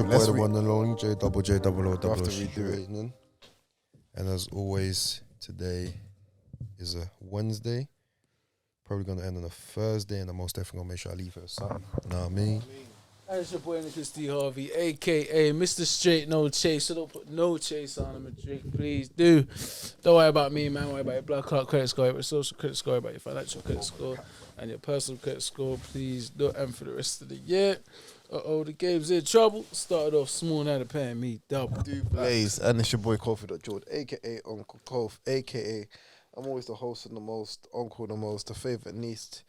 It's your boy, the one and only J double J double O double O. it. And as always, today is a Wednesday. Probably gonna end on a Thursday, and I'm most definitely gonna make sure I leave here with something. Know what I mean? And it's your boy Nicholas D. Harvey, aka Mr. Straight No Chase. So don't put no chase on him a drink, please do. Don't worry about me, man. Worry about your blood clot credit score, your social credit score, about your financial credit score, and your personal credit score. Please do. And for the rest of the year. The game's in trouble. Started off small, now they're paying me double. Blaze, and it's your boy Kofi.George, aka Uncle Kof, aka I'm always the host and the most, uncle the most, the favorite niece.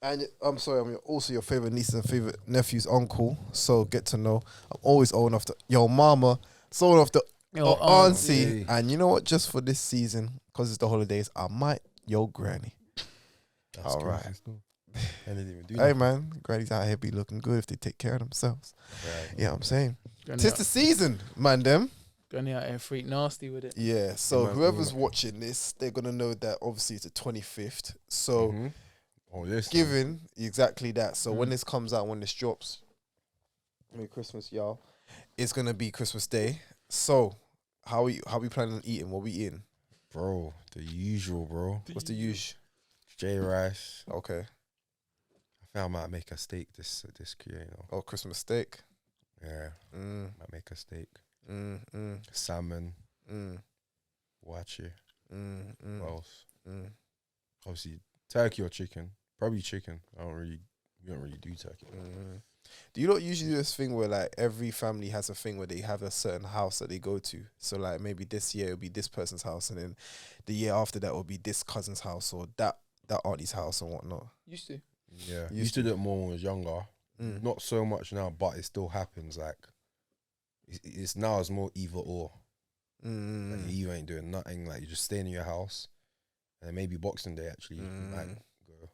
And I'm also your favorite niece and favorite nephew's uncle. So get to know. I'm always old enough to your mama, so old enough to Yo, auntie. yeah. And you know what? Just for this season, because it's the holidays, I might yo granny. That's All right. crazy still. And they didn't even do Hey that. man, grannies out here be looking good if they take care of themselves. Right. Yeah, I'm saying. Granny Tis out, the season, man. Them. Granny out here freak nasty with it. Yeah, so man, whoever's cool. watching this, they're gonna know that obviously it's the 25th. So Mhm. Oh, yes. given exactly that. So when Mm. this comes out, when this drops, Merry Christmas, y'all. It's gonna be Christmas Day. So how we planning on eating? What we eating? Bro, the usual, bro. What's the usual? J rice. Okay. I think I might make a steak this year, you know. Oh, Christmas steak. Yeah, Mm, might make a steak. mm, mm, Salmon. mm, Watch it. mm, mm, What else? mm. Obviously, turkey or chicken. Probably chicken. We don't really do turkey. Mm. Do you not usually do this thing where like every family has a thing where they have a certain house that they go to? So like maybe this year it'll be this person's house, and then the year after that will be this cousin's house or that auntie's house and whatnot. Used to. Yeah, Used used to do it more when I was younger. Mm. Not so much now, but it still happens. Like it's now it's more either or. Mm. Like, you ain't doing nothing. Like you're just staying in your house, and then maybe Boxing Day actually. You can, like, go.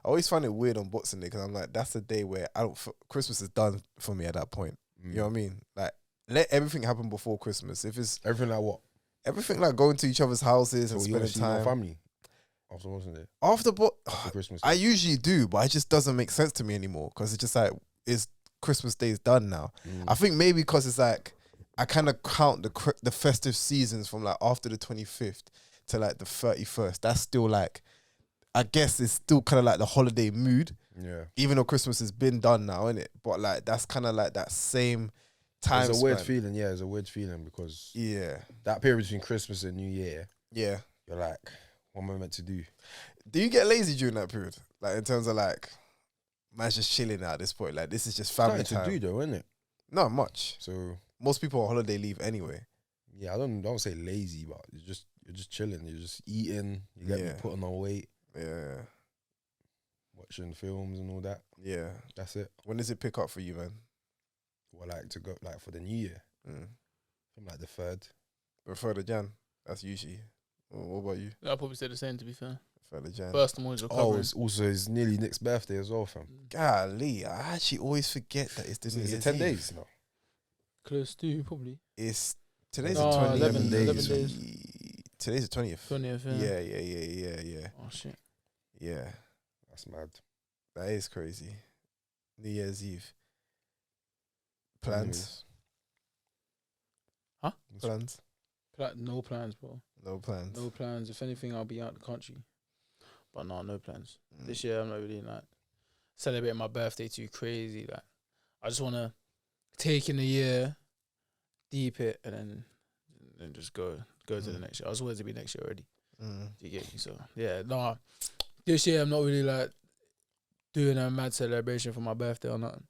I always find it weird on Boxing Day because I'm like, that's the day where Christmas is done for me at that point. Mm. You know what I mean? Like, let everything happen before Christmas. If it's Everything like what? everything like going to each other's houses So and you want spending to see your time family after Boxing Day, after after Christmas. I Day? usually do, but it just doesn't make sense to me anymore because it's just like it's Christmas Day is done now. Mm. I think maybe because it's like I kind of count the festive seasons from like after the 25th to like the 31st. That's still like, I guess it's still kind of like the holiday mood, Yeah, even though Christmas has been done now, innit? But like that's kind of like that same time. it's a weird span. feeling. Yeah, it's a weird feeling because Yeah, that period between Christmas and New Year, yeah. you're like, what am I meant to do? Do you get lazy during that period? Like in terms of like, man's just chilling at this point. Like this is just family Nothing time. to do though, isn't it? Not much. So Most people on holiday leave anyway. yeah, I don't say lazy, but you're just chilling. You're just eating. You get Yeah. putting on weight, Yeah, watching films and all that. yeah. That's it. When does it pick up for you, man? Well, like to go like for the New Year, from like the 3rd. Before the Jan. That's usually. What about you? I'll probably say the same, to be fair. Before the Jan. First, I'm always Oh, recovering. it's also it's nearly Nick's birthday as well, fam. Golly, I actually always forget that it's the New Is it Year's 10 Eve. days? No. Close to, probably. It's today's No, the 20th. 11 days. Today's the 20th. 20th, Yeah. Oh, shit. Yeah. That's mad. That is crazy. New Year's Eve. Plans? Huh? Plans? No plans, bro. No plans. No plans. If anything, I'll be out the country. But no plans. Mm. This year, I'm not really like celebrating my birthday too crazy. Like, I just want to take in the year, deep it, and then just go to the next year. I was supposed to be next year already. Mm. Do you get me? So yeah, no. This year, I'm not really like doing a mad celebration for my birthday or nothing.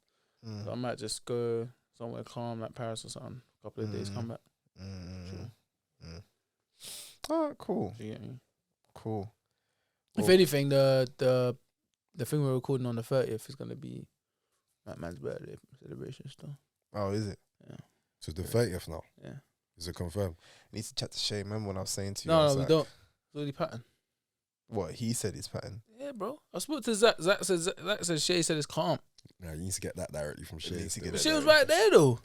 Mm. So I might just go somewhere calm, like Paris or something. A couple of days, come back. Mm. Mm. Oh, cool. Do you get me? Cool. If Well- anything, the thing we're recording on the 30th is gonna be that man's birthday celebration stuff. Oh, is it? Yeah, So it's the 30th now. yeah. Is it confirmed? Need to chat to Shay. Remember when I was saying to you? I No, was we like, don't. It's already pattern. What he said his pattern. Yeah, bro. I spoke to Zach. Zach said Shay said it's calm. Nah, you need to get that directly from Shay. needs to get But that she was directly. right there though.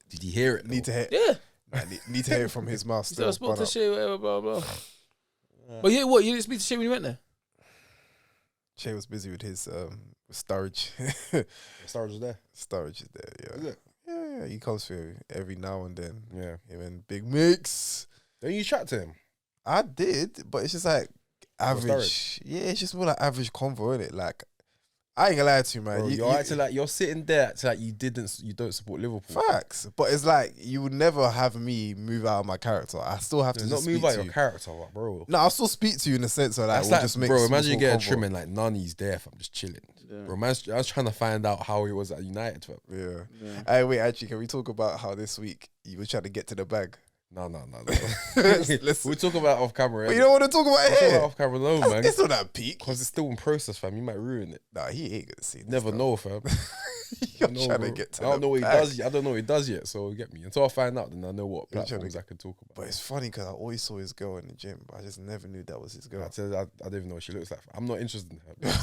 Did you hear it? Need to hear. Yeah. Need to hear it from his mouth. He said I Still, spoke to but Shay, whatever, blah blah. Yeah. But yeah, what? You didn't speak to Shay when you went there? Shay was busy with his storage. Stars was there. Storage is there. Is Yeah. it? Yeah, he comes through every now and then. Yeah. Him and Big Mix. Don't you chat to him? I did, but it's just like What's average. Yeah, it's just more like average convo, innit? Like, I ain't gonna lie to you, man. Bro, you're acting like you're sitting there acting like you don't support Liverpool. facts, but it's like you would never have me move out of my character. I still have to Not just move speak out to your you. character, bro. No, I'll still speak to you in the sense of like, That's we'll like, just make bro, small imagine you get a convo. trim and like Nani's there, fam, just chilling. Yeah. Bro, I was trying to find out how he was at United, fam. Yeah. Yeah. Hey, wait, actually, can we talk about how this week you were trying to get to the bag? No. Let's- We'll talk about it off camera. But you don't want to talk about We'll it talk about here. it off camera, no, man. It's not that peak. Because it's still in process, fam. You might ruin it. Nah, he ain't gonna see this. Never though. know, fam. You're No, trying to bro. get to I don't the know what he bag. does. I don't know what he does yet. So get me until I find out. Then I know what You're trying to platforms I can talk about. But it's funny because I always saw his girl in the gym, but I just never knew that was his girl. I don't even know what she looks like. I'm not interested in her.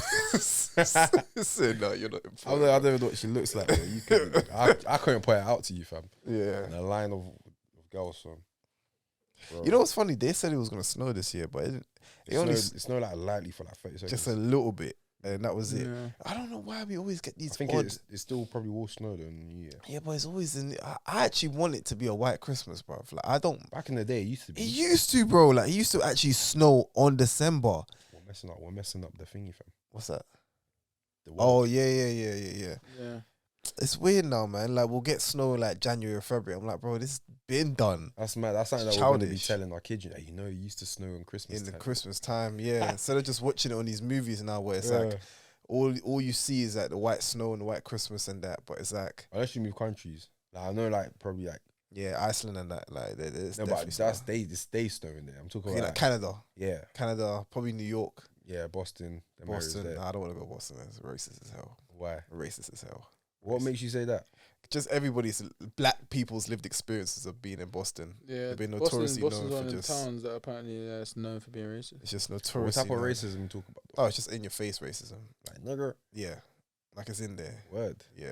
So, no, you're not I don't even know what she looks like. Bro. I couldn't point it out to you, fam. Yeah. In a line of girls, fam. Bro. You know what's funny? They said it was gonna snow this year, but it only it's not like lightly for like 30 seconds. just a little bit, and that was it. Yeah. I don't know why we always get I these think odd. it still probably will snow though in the new year. Yeah, but it's always in. I actually want it to be a white Christmas, bro. Like I don't. Back in the day, it used to It be. used to, bro. Like it used to actually snow on December. We're messing up the thingy, fam. What's that? The Oh world. yeah. Yeah. It's weird now, man. Like we'll get snow in, like January or February. I'm like, bro, this has been done That's mad. That's something that we're going to be Childish. telling our kids. You know, it used to snow on Christmas in the time. Christmas time. Yeah, instead of just watching it on these movies now, where it's like all you see is like the white snow and the white Christmas and that. But it's like, Unless you move countries. Like, I know, like, probably like. yeah, Iceland and that. Like, there's No, definitely but snow. that's they snow in there. I'm talking Okay, about like Canada, yeah, probably New York, Boston, them areas Boston. there. Nah, I don't want to go Boston. It's racist as hell. Why? Racist as hell. What makes you say that? Just everybody's black people's lived experiences of being in Boston. Yeah. They've been Boston's notoriously one known of for the just. towns that apparently is known for being racist. It's just What notoriously. type of known. racism you talk about? Though? Oh, it's just in your face racism. Like nigger. Yeah, like it's in there. Word. Yeah.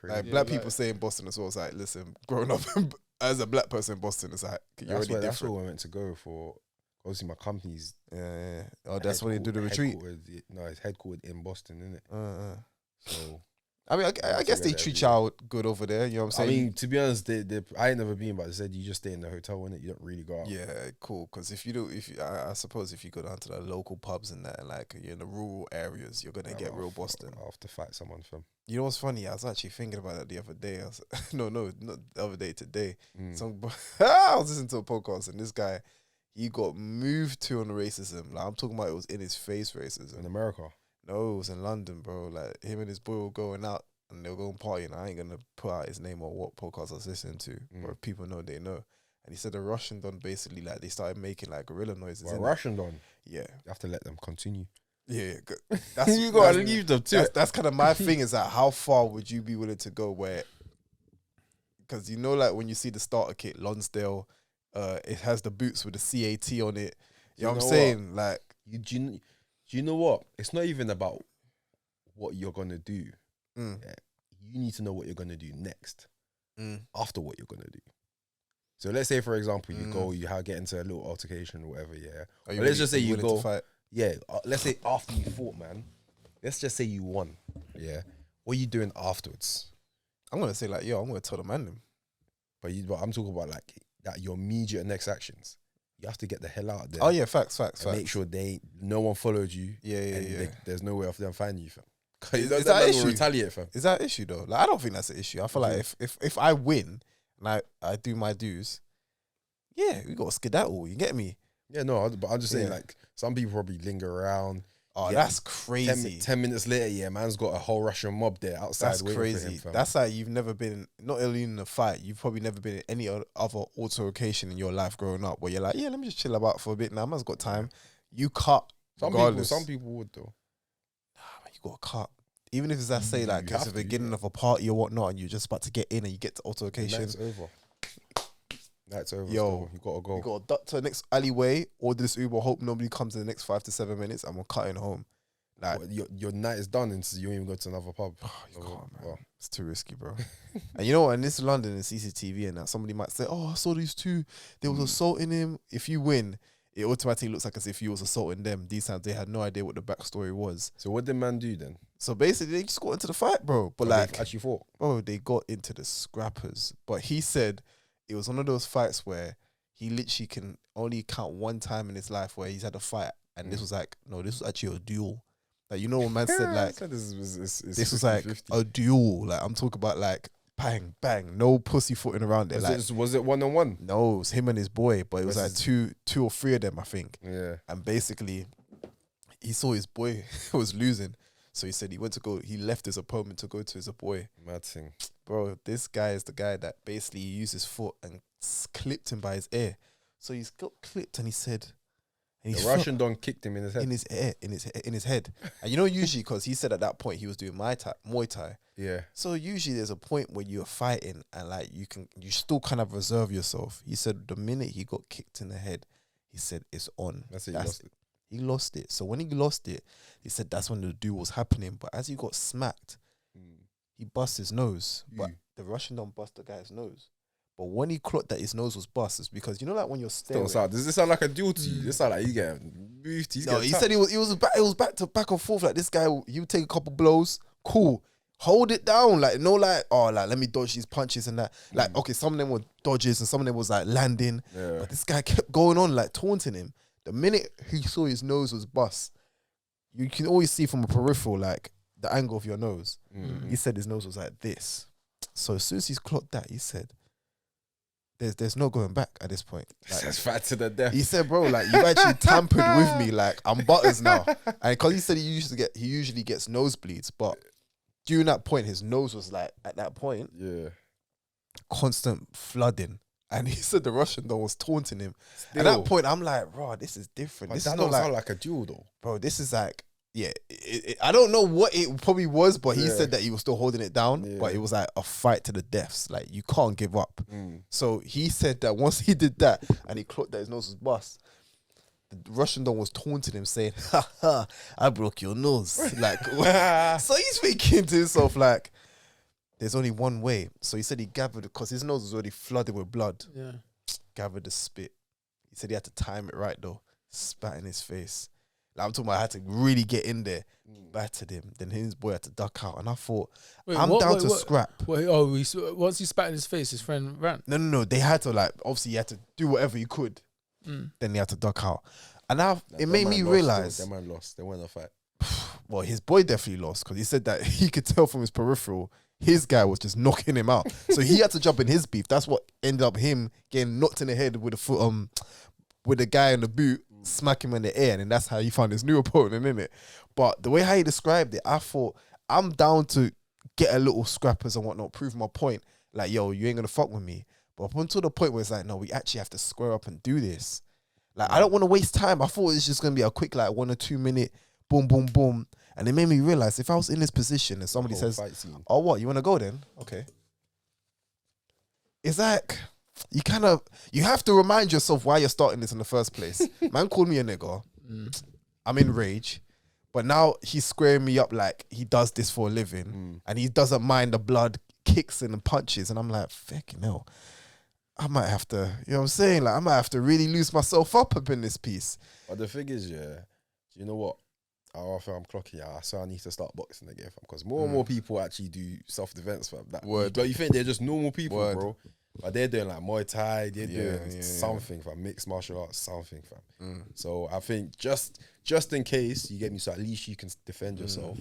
Crazy. Like Yeah, black like- people say in Boston as well. It's like, listen, growing up as a black person in Boston, it's like you're already That's different. where we're meant to go for. Obviously, my company's. Yeah. Oh, that's when they do the retreat. No, it's headquartered in Boston, isn't it? So I mean, I guess they treat y'all good over there. You know what I'm I saying? mean, to be honest, I ain't never been, but they said you just stay in the hotel, innit? You don't really go out. yeah, cool. Because if you do, I suppose if you go down to the local pubs and that, and like you're in the rural areas, you're gonna get real Boston. I'll have to fight someone, fam. You know what's funny? I was actually thinking about that the other day. I was, no, not the other day. Today, I was listening to a podcast, and this guy, he got moved to on racism. Like I'm talking about, it was in his face racism. In America. No, it was in London, bro. Like him and his boy were going out and they were going partying. I ain't gonna put out his name or what podcast I was listening to, but if people know, they know. And he said the Russian done basically like they started making like gorilla noises. Well, innit? Russian don. Yeah, You have to let them continue. yeah. Good. That's You gotta that's- leave them too. That's kind of my thing. Is that how far would you be willing to go? Where, because you know, like when you see the starter kit, Lonsdale, it has the boots with the CAT on it. You know what I'm know saying? Like, Do you know what? It's not even about what you're gonna do. mm, Yeah. You need to know what you're gonna do next mm, after what you're gonna do. So let's say, for example, you Mm. go, get into a little altercation or whatever. Yeah. are you But let's just say are you willing to go. fight? Yeah. Let's say after you fought, man. Let's just say you won. Yeah. What are you doing afterwards? I'm gonna say like, yo, I'm gonna tell the man them. But I'm talking about like that your immediate next actions. You have to get the hell out of there. Oh yeah, facts. And make sure no one followed you. Yeah. and there's no way of them finding you, fam. Is That that man will issue? retaliate, fam. Is that an issue though? Like, I don't think that's an issue. I feel like if I win and I do my dues, yeah, we got to skedaddle. You get me? Yeah, no, but I'm just saying, Yeah. like, some people probably linger around. Oh, Yeah. that's crazy. 10 minutes later, yeah, man's got a whole Russian mob there outside That's waiting for crazy. him, fam. That's like you've never been, not only in a fight, you've probably never been in any other altercation in your life growing up where you're like, yeah, let me just chill about for a bit. Now, man's got time. You cut. Regardless. Some people would, though. Nah, man, you got to cut. Even if it's that say like You it's have the to, beginning yeah. of a party or whatnot, and you're just about to get in and you get to The altercation. night's over. Night's over. Yo, still. You gotta go. You got to duck to the next alleyway, order this Uber, hope nobody comes in the next 5 to 7 minutes, and we're cutting home. Like, What, your night is done, and so you don't even go to another pub. you can't, man. Well, It's too risky, bro. And you know what? In this London, in CCTV and that, somebody might say, "Oh, I saw these two. They was assaulting him." If you win, it automatically looks like as if he was assaulting them. These times they had no idea what the backstory was. So what did man do then? So basically, they just got into the fight, bro. But Oh, like, they actually fought. bro, they got into the scrappers. But he said it was one of those fights where he literally can only count one time in his life where he's had a fight, and this was like, no, this was actually a duel. Like, you know, when man said like, this was like a duel. Like, I'm talking about like bang, bang, no pussyfooting around it. Was it 1-on-1? No, it was him and his boy, but it was like Versus- two or three of them, I think. Yeah. And basically, he saw his boy was losing. So he said he left his opponent to go to his boy. Mad thing. Bro, this guy is the guy that basically used his foot and clipped him by his ear. So he's got clipped, and he said, and The he's Russian don kicked him in his head. in his ear, in his head. And you know, usually, because he said at that point he was doing Muay Thai. Yeah. So usually there's a point where you're fighting and like you still kind of reserve yourself. He said the minute he got kicked in the head, he said it's on. That's it. He lost it. He lost it. So when he lost it, he said that's when the duel was happening. But as he got smacked, he bust his nose. But the Russian don't bust the guy's nose. But when he clocked that his nose was bust, it's because, you know, like when you're staring. Does this sound like a duel to you? This sound like you get moved. No, he said it was back and forth. Like, this guy, he would take a couple blows. Cool. Hold it down. Like, no, like, oh, like, let me dodge these punches and that. Like, okay, some of them were dodges and some of them was like landing. Yeah. But this guy kept going on, like, taunting him. The minute he saw his nose was bust, you can always see from a peripheral, like, the angle of your nose. He said his nose was like this. So as soon as he's clocked that, he said, there's no going back at this point. Like, That's fat to the death. he said, bro, like, you've actually tampered with me. Like, I'm butters now. And because he said he usually gets nosebleeds, but during that point, his nose was like, at that point, Yeah. constant flooding. And he said the Russian though was taunting him. Still. At that point, I'm like, bro, this is different. But This that is don't not like, sound like a duel though. bro, this is like, yeah. I don't know what it probably was, but he Yeah. said that he was still holding it down. Yeah. But it was like a fight to the deaths. Like, you can't give up. So he said that once he did that and he clocked that his nose was bust, the Russian don was taunting him, saying, "Ha ha, I broke your nose." Like, so he's thinking to himself, like, there's only one way. So he said he gathered, because his nose was already flooded with blood, Yeah. gathered the spit. He said he had to time it right though. Spat in his face. Like, I'm talking about, I had to really get in there, battered him. Then his boy had to duck out. And I thought, I'm down to scrap. Wait, once he spat in his face, his friend ran. No. They had to, like, obviously he had to do whatever he could. Then he had to duck out. And it made me realize, That man lost. They won a fight. well, his boy definitely lost, because he said that he could tell from his peripheral, his guy was just knocking him out. So he had to jump in his beef. That's what ended up him getting knocked in the head with the foot, with the guy in the boot, smack him in the air, and then that's how he found his new opponent, innit? But the way how he described it, I thought, I'm down to get a little scrappers and whatnot, prove my point. Like, yo, you ain't gonna fuck with me. But up until the point where it's like, no, we actually have to square up and do this. Like, I don't want to waste time. I thought it was just gonna be a quick, like, 1 or 2 minute, boom, boom, boom. And it made me realize, if I was in this position and somebody Whole says, fight scene. oh, what, you want to go then? Okay. It's like, you have to remind yourself why you're starting this in the first place. Man called me a nigger. I'm in rage. But now he's squaring me up like he does this for a living. And he doesn't mind the blood kicks and the punches. And I'm like, fucking hell. I might have to, you know what I'm saying? Like, I might have to really lose myself up in this piece. But the thing is, yeah, you know what? After I'm clocking, so I need to start boxing again, because more and more people actually do self-defense, fam. Word. But you think they're just normal people, Word. bro. But they're doing like Muay Thai, they're Yeah, doing yeah. something, fam. Mixed martial arts, something, fam. So I think just in case, you get me, so at least you can defend yourself.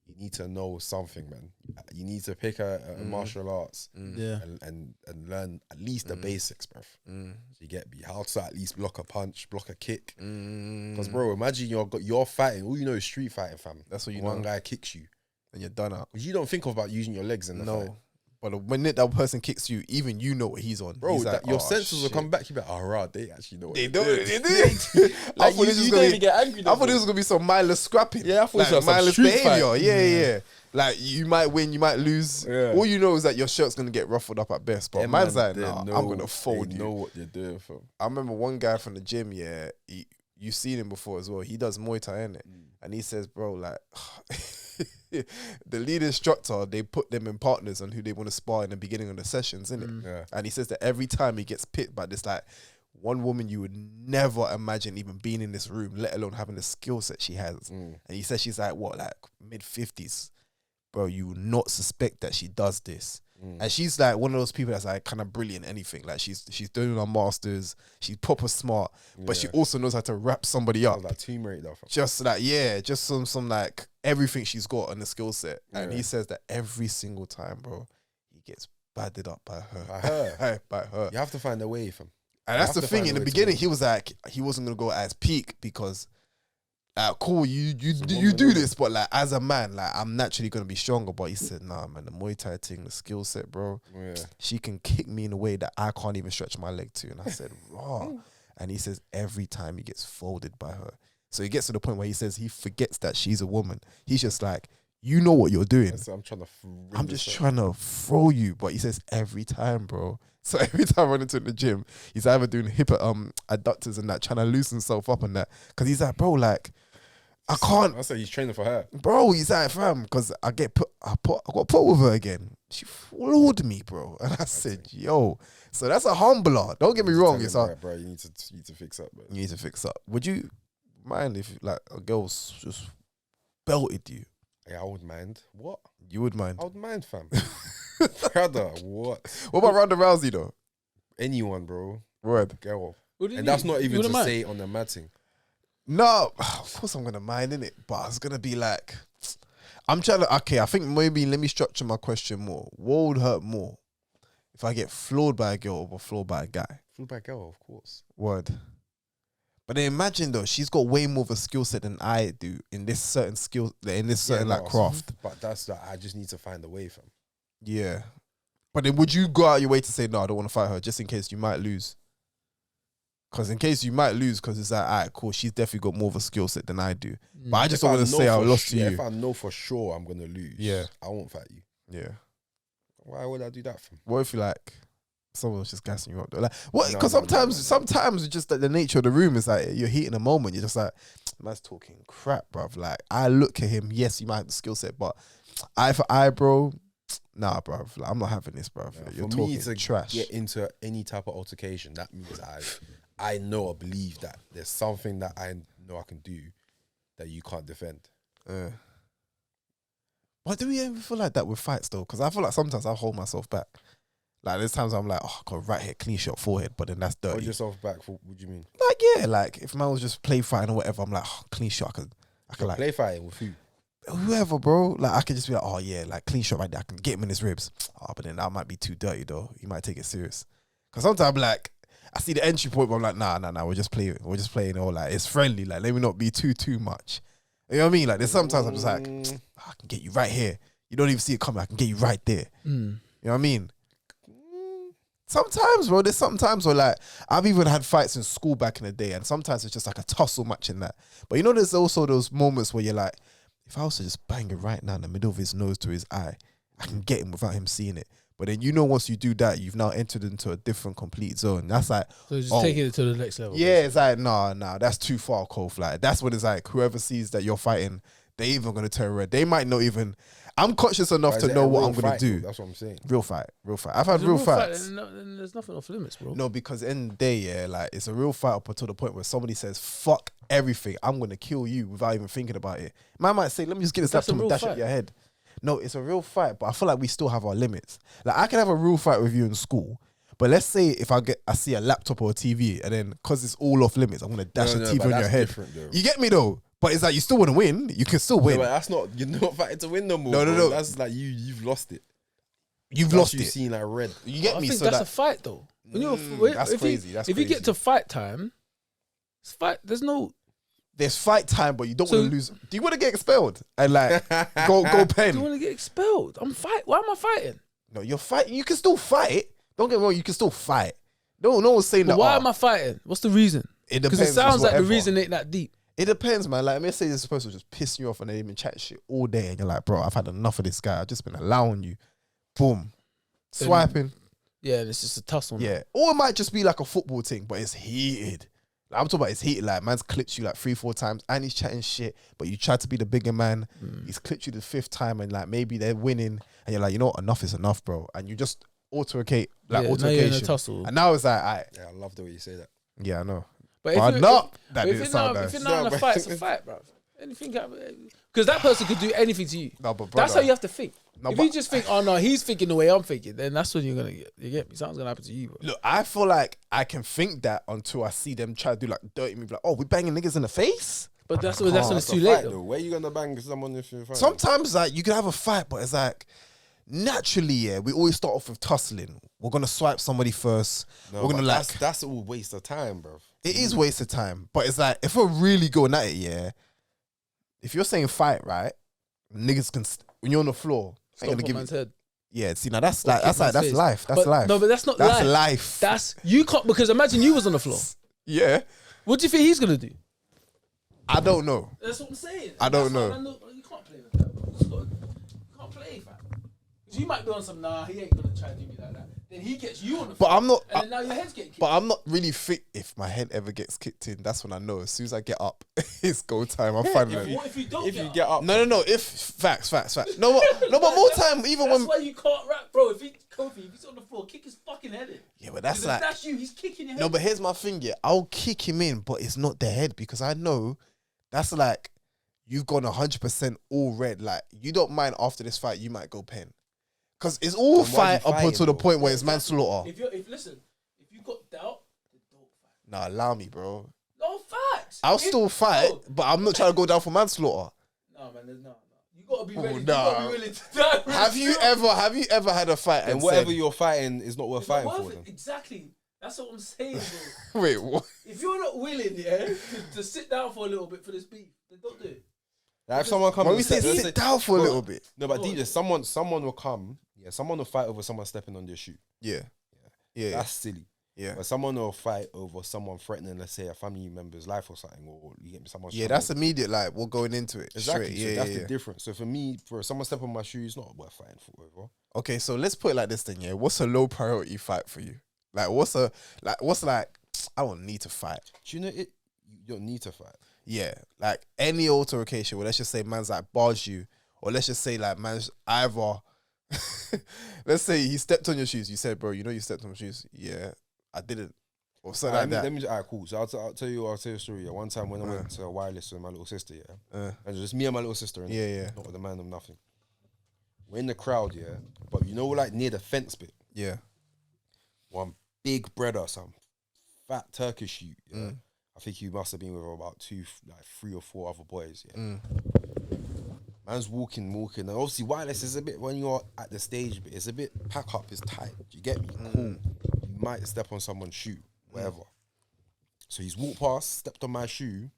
You need to know something, man. You need to pick a martial arts Yeah. and learn at least the basics, bruv. So you get me, how to at least block a punch, block a kick. Because, bro, imagine you're fighting, all you know is street fighting, fam. That's what you One know. guy kicks you. And you're done out. Because you don't think about using your legs in the fight. No. But when that person kicks you, even you know what he's on. Bro, He's like, your oh, senses will shit. come back. You be like, oh, right, they actually know what They they're do doing. it. They do. I Like, thought this was you gonna don't be. even get angry. I thought this was gonna be some mindless scrapping. Yeah, I thought like it was some mindless street behavior. fight. Yeah. Like, you might win, you might lose. Yeah. All you know is that your shirt's gonna get ruffled up at best. But Them man's man, like, they nah, know- I'm gonna fold they you. know what they're doing, fam. I remember one guy from the gym. Yeah, you've seen him before as well. He does Muay Thai, innit? And he says, bro, like, the lead instructor, they put them in partners on who they want to spar in the beginning of the sessions, innit? Yeah. And he says that every time he gets picked by this like one woman you would never imagine even being in this room, let alone having the skill set she has. And he says she's like, what, like mid-50s? Bro, you would not suspect that she does this. And she's like one of those people that's like kind of brilliant anything. Like she's doing her masters, she's proper smart, but she also knows how to wrap somebody up. Like Tomb Raider. Just like, yeah, just some like everything she's got on the skill set. And he says that every single time, bro, he gets badded up by her. By her. By her. You have to find a way, fam. And that's the thing. In the beginning, he was like, he wasn't gonna go at his peak because, cool, you do this, but like as a man, like I'm naturally gonna be stronger. But he said, nah, man, the Muay Thai thing, the skill set, bro. Yeah. She can kick me in a way that I can't even stretch my leg to. And I said, raw. And he says every time he gets folded by her. So he gets to the point where he says he forgets that she's a woman. He's just like, you know what you're doing. So I'm just trying to throw you. But he says every time, bro. So every time I run into the gym, he's either doing hip adductors and that, trying to loosen himself up and that. Because he's like, bro, like, I can't. I said he's training for her. Bro, he's like, fam, because I got put with her again. She floored me, bro. And I said, yo. So that's a humbler. Don't get me wrong. It's like, bro, you need to fix up, bro. You need to fix up. Would you mind if like a girl's just belted you? Yeah, I would mind. What? You would mind? I would mind, fam. Brother, what? What about Ronda Rousey though? Anyone, bro. Word. Girl. And that's not even to say on the matting. No, of course I'm gonna mind, innit? But it's gonna be like, I'm trying to. Okay, I think maybe let me structure my question more. What would hurt more, if I get floored by a girl or floored by a guy? Floored by a girl, of course. Word. But then imagine though, she's got way more of a skill set than I do in this certain skill, in this certain craft. But that's that. I just need to find a way, fam. Yeah. But then would you go out your way to say, no, I don't want to fight her just in case you might lose? Because in case you might lose, because it's like, all right, cool, she's definitely got more of a skill set than I do. But I just don't want to say I lost to you. If I know for sure I'm going to lose, I won't fight you. Yeah. Why would I do that, fam? What if you like, someone's just gassing you up though? Like, what? Because sometimes it's just like the nature of the room is like, you're heating a moment. You're just like, man's talking crap, bruv. Like, I look at him, yes, he might have the skill set, but eye for eye, bro, nah, bruv. Like, I'm not having this, bruv. Yeah, you're for talking me to trash. Get into any type of altercation, that means I know or believe that there's something that I know I can do that you can't defend. Why do we ever feel like that with fights though? Because I feel like sometimes I hold myself back. Like there's times I'm like, oh, I got right here, clean shot, forehead, but then that's dirty. Hold yourself back for what do you mean? Like yeah, like if man was just play fighting or whatever, I'm like, oh, clean shot, I can like play fighting with who? Whoever, bro. Like I could just be like, oh yeah, like clean shot right there, I can get him in his ribs. Oh, but then that might be too dirty though. He might take it serious. Because sometimes like I see the entry point, but I'm like, nah, we're just playing all like it's friendly. Like let me not be too much. You know what I mean? Like there's sometimes I'm just like, I can get you right here. You don't even see it coming. I can get you right there. You know what I mean? Sometimes, bro, there's sometimes where like I've even had fights in school back in the day, and sometimes it's just like a tussle match in that. But you know, there's also those moments where you're like, if I was to just bang it right now in the middle of his nose to his eye, I can get him without him seeing it. But then you know, once you do that, you've now entered into a different complete zone. That's like, so just taking it to the next level. Yeah, it's like, nah, that's too far, Kof. Like that's what it's like. Whoever sees that you're fighting, they even gonna turn red. They might not even. I'm conscious enough to know what I'm gonna do. That's what I'm saying. Real fight. I've had real fights. Then there's nothing off limits, bro. No, because in the day, yeah, like it's a real fight up until the point where somebody says, "Fuck everything, I'm gonna kill you" without even thinking about it. Man might say, "Let me just get this laptop and dash at your head." No, it's a real fight, but I feel like we still have our limits. Like I can have a real fight with you in school, but let's say if I see a laptop or a TV, and then because it's all off limits, I'm gonna dash the TV on your head. You get me though? But it's like you still want to win. You can still win. No, but that's not. You're not fighting to win no more. No. That's like you've lost it. You've lost it. You've seen like red. You get I me? think So that's a fight though. That's crazy. If you get to fight time, it's fight. There's fight time, but you don't want to lose. Do you want to get expelled and like go pen? Do you want to get expelled? I'm fight. Why am I fighting? No, you're fighting. You can still fight. Don't get me wrong. You can still fight. No one's saying that. Why am I fighting? What's the reason? It depends. Because it sounds like the reason ain't that deep. It depends, man. Like, let's say this person just pissing you off and they even chat shit all day, and you're like, bro, I've had enough of this guy. I've just been allowing you. Boom, swiping. Yeah, and it's just a tussle. Yeah, or it might just be like a football thing, but it's heated. Like, I'm talking about it's heated. Like, man's clipped you like 3-4 times, and he's chatting shit, but you try to be the bigger man. He's clipped you the 5th time, and like maybe they're winning, and you're like, you know what, enough is enough, bro. And you just altercation, now you're in a tussle. and now it's like, Yeah, I love the way you say that. Yeah, I know. But But you- not if- that but didn't sound if nice. you're not in No, a but- fight, it's a fight, bro. Anything because that person could do anything to you. No, but That's how brother- you have to think. No, if but- you just think, oh no, he's thinking the way I'm thinking, then that's when you're gonna get. You get me? Something's gonna happen to you, bro. Look, I feel like I can think that until I see them try to do like dirty me, like, oh, we banging niggas in the face. But that's when it's That's too a late fight, though. Where you gonna bang someone if you're fighting? Sometimes like you can have a fight, but it's like naturally, yeah, we always start off with tussling. We're gonna swipe somebody first. No, we're gonna but like that's all waste of time, bro. it is waste of time. But it's like if we're really going at it, yeah. If you're saying fight, right, niggas can when you're on the floor, ain't Stop gonna on give man's it. head. Yeah, see now that's Or like kick man's that's face. life. That's But- life. No, but that's not that's life. life. That's you can't because imagine you was on the floor. Yeah, What do you think he's gonna do? I don't know. That's what I'm saying. I don't That's know. why you can't play with that. Bro. You can't play, fam. Because you might be on some. Nah, he ain't gonna try to do me like that. Then he gets you on the. But floor, I'm not- And then now your head's getting kicked. But I'm not really fit. If my head ever gets kicked in, that's when I know. As soon as I get up, it's go time. I'm fine. What if you don't? If you up? get up, No. If facts. No, but more time. Even That's when why you can't rap, bro. If he's on the floor, kick his fucking head in. yeah, but that's 'Cause like if that's you, he's kicking your head. no. But here's my thing. Yeah, I'll kick him in, but it's not the head because I know that's like you've gone 100% all red. Like you don't mind after this fight, you might go pen. Cause it's all Then why you fight up fighting, until the bro? point where it's manslaughter. If you got doubt, then don't fight. Nah, allow me, bro. No facts. I'll If- still fight, No, but I'm not trying to go down for manslaughter. No, man, no. You gotta be Oh, ready. You nah. gotta be willing to die. Have you ever had a fight then and whatever said, you're fighting is not worth It's not fighting for. worth Then it. Exactly. That's what I'm saying, bro. wait, what? If you're not willing, to sit down for a little bit for this beef, then don't do it. like if someone comes, When and we say let's sit down for a bro, little bit. No, but DJ, someone will come. Yeah, someone will fight over someone stepping on their shoe. Yeah. Yeah. That's silly. Yeah. But someone will fight over someone threatening, let's say, a family member's life or something, or you get me, someone. Yeah, that's immediate. Like we're going into it. exactly. Straight. So that's yeah. the difference. So for me, for someone step on my shoe, it's not worth fighting for. Over. Okay, so let's put it like this then. Yeah, what's a low priority fight for you? Like, what's like? I don't need to fight. Do you know it? You don't need to fight. Yeah, like any altercation where let's just say man's like bars you, or let's just say like man's either. Let's say he stepped on your shoes. You said, bro, you know you stepped on my shoes. Yeah, I didn't. Or something like that. Let me alright, cool. So I'll tell you a story. Yeah. One time when I went to a wireless with my little sister, yeah, and just me and my little sister, innit? Yeah. not with the man of nothing. We're in the crowd, yeah, but you know, like near the fence bit, Yeah. one big brother, some fat Turkish youth. Yeah? I think he must have been with about 3 or 4 other boys. Yeah, man's walking, and obviously wireless is a bit when you're at the stage, but it's a bit pack up, it's tight. Do you get me? Cool. You might step on someone's shoe, whatever. So he's walked past, stepped on my shoe,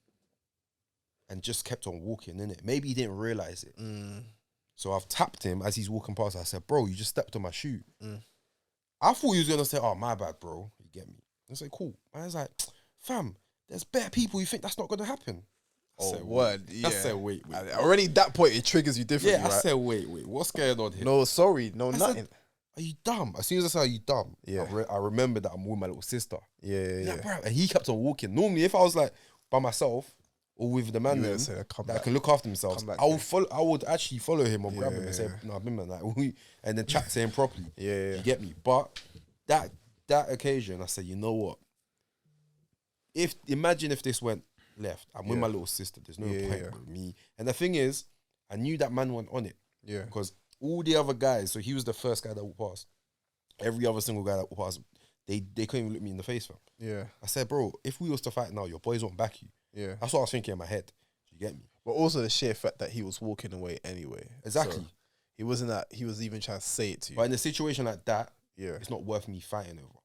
and just kept on walking, innit? Maybe he didn't realize it. So I've tapped him as he's walking past. I said, bro, you just stepped on my shoe. I thought he was gonna say, oh, my bad, bro. You get me? I said, cool. And I was like, fam, there's better people. You think that's not gonna happen? I Oh, said, word. wait. Yeah. I said, wait. Already at that point, it triggers you differently. Yeah, I right? said, wait. What's going on here? No, sorry, no, I said, nothing. are you dumb? As soon as I said, are you dumb? Yeah. I remember that I'm with my little sister. Yeah. Like, bro, and he kept on walking. Normally, if I was like by myself or with the man You them would've said, "Come that back. can look after themselves, Come back, I would yeah. follow. I would actually follow him or grab him Yeah, and say, yeah. "No, I've been like," and then chat to him properly. Yeah. You get me? But that occasion, I said, you know what? Imagine if this went left. I'm with my little sister. There's no Yeah, point yeah. with me. And the thing is, I knew that man went on it Yeah. because all the other guys. So he was the first guy that walked past. Every other single guy that walked past, they couldn't even look me in the face, fam. Yeah. I said, bro, if we was to fight now, your boys won't back you. Yeah. That's what I was thinking in my head. You get me? But also the sheer fact that he was walking away anyway. Exactly. So he wasn't that. He was even trying to say it to you. But in a situation like that, Yeah. it's not worth me fighting over.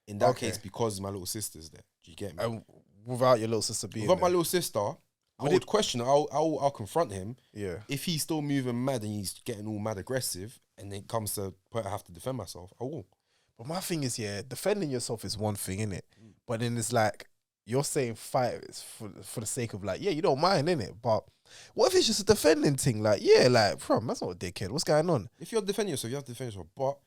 In that Okay. case, because my little sister's there. Do you get me? And without your little sister being Without my there. little sister, I would question. I'll confront him Yeah. if he's still moving mad and he's getting all mad aggressive, and then it comes to point I have to defend myself. I will. But my thing is, yeah, defending yourself is one thing, innit? But then it's like you're saying fight is for the sake of like, yeah, you don't mind, innit? But what if it's just a defending thing? Like, yeah, like, bro, that's not a dickhead. What's going on? If you're defending yourself, you have to defend yourself. But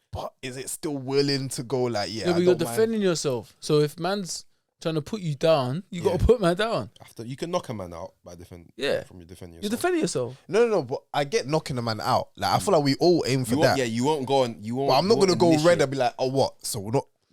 Is it still willing to go like, yeah, Yeah, I but you're don't mind. defending yourself. So if man's trying to put you down, you got to put man down. after you can knock a man out by defending. Yeah. From your defending You're yourself. defending yourself. No, but I get knocking the man out. Like, I feel like we all aim for You that. won't, yeah, you won't go on. You won't. But I'm not you gonna won't go red initiate. and be like, oh, what? So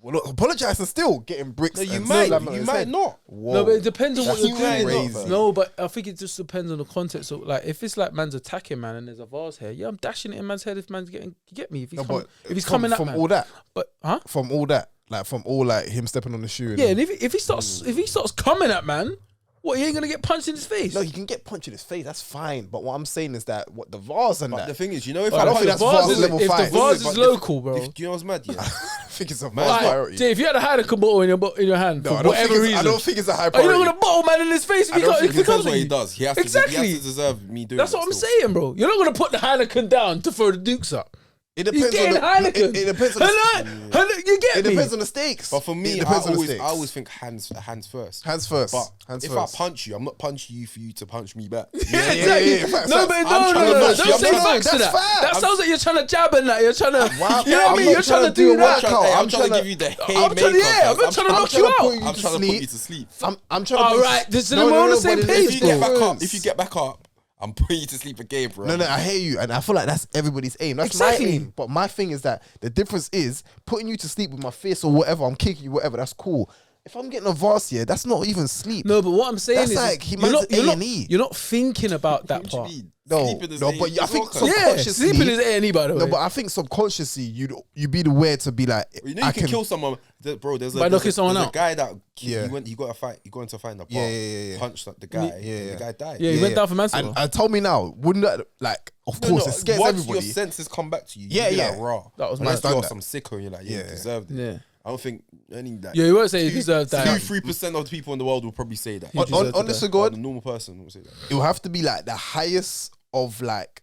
Well, look, apologize and still getting bricks. No, you and might. slamming on You his might head. not. Whoa. No, but it depends on what That's you're doing. crazy. No, but I think it just depends on the context. Of, like, if it's like man's attacking man and there's a vase here, yeah, I'm dashing it in man's head if man's getting. You get me? If he's No, coming, but if he's from, coming at from man. all that, But huh? from all that, like from all like him stepping on the shoe. And Yeah, and if he starts coming at man, what, he ain't gonna get punched in his face? no, he can get punched in his face. That's fine. But what I'm saying is that what the vase and But that. the thing is, you know, if I I don't punch- think that's the vase vase is, level if five. the vase But is local, bro. do you know what's mad? Yeah, I think it's a Man, vast like, priority. Jay, if you had a Heineken bottle in your hand No, for I don't, whatever think reason, I don't think it's a high are you priority. not gonna bottle man in his face if I he don't got think if he it depends comes what at he you? does. He has Exactly. to deserve me doing. That's that what I'm still. saying, bro. You're not gonna put the Heineken down to throw the dukes up. It He's depends on getting the. Heineken. It depends on the. You get It me? depends on the stakes. But for me, it I depends on the always, stakes. I always think hands first. Hands first. But Hands if first. I punch you, I'm not punching you for you to punch me back. Yeah, yeah, exactly. facts, No, facts. but I'm no, trying to no. punch you. Don't I'm say not- facts to that's that. facts. That sounds like you're trying to jab and that. You're trying to. Wow, You know what I I'm mean? not You're trying to do a that. workout. I'm trying to give you the haymaker. I'm not trying to knock you out. put you I'm to trying to put sleep. you to sleep. I'm trying to. All put- right, this is No, we're no, on the no, same but page, If you get bro. back up, if you get back up, I'm putting you to sleep again, bro. No, I hear you, and I feel like that's everybody's aim. That's Exactly. my aim. But my thing is that the difference is putting you to sleep with my fist or whatever. I'm kicking you, whatever. That's cool. If I'm getting a vase here, that's not even sleep. No, but what I'm saying That's is, like, he you're man's not, you're, not, A&E. you're not thinking about that What do you part. mean? No, Sleeping is no, a- but I it's think all so. kind of- Yeah, Subconsciously- sleeping is A&E, by the way. No, but I think subconsciously you'd be aware to be like, You know, you can kill someone, bro. There's a, By there's knocking a, someone there's out. a guy that Yeah. he got a fight. He got into a fight in the bar. Yeah. Punched the guy. Yeah. And the guy died. Yeah, he went down for manslaughter. And tell me now, wouldn't that like? Of course, it scares once everybody. your senses come back to you, Yeah, you be yeah. like, raw. That was Unless mad. you're Done some sicko, and you're like, Yeah. you deserved it. Yeah. I don't think any that. Yeah, you won't say you deserve that. 2-3% of the people in the world will probably say that. You On, deserve to honest die. to God, The normal person will say that. it will have to be like the highest of like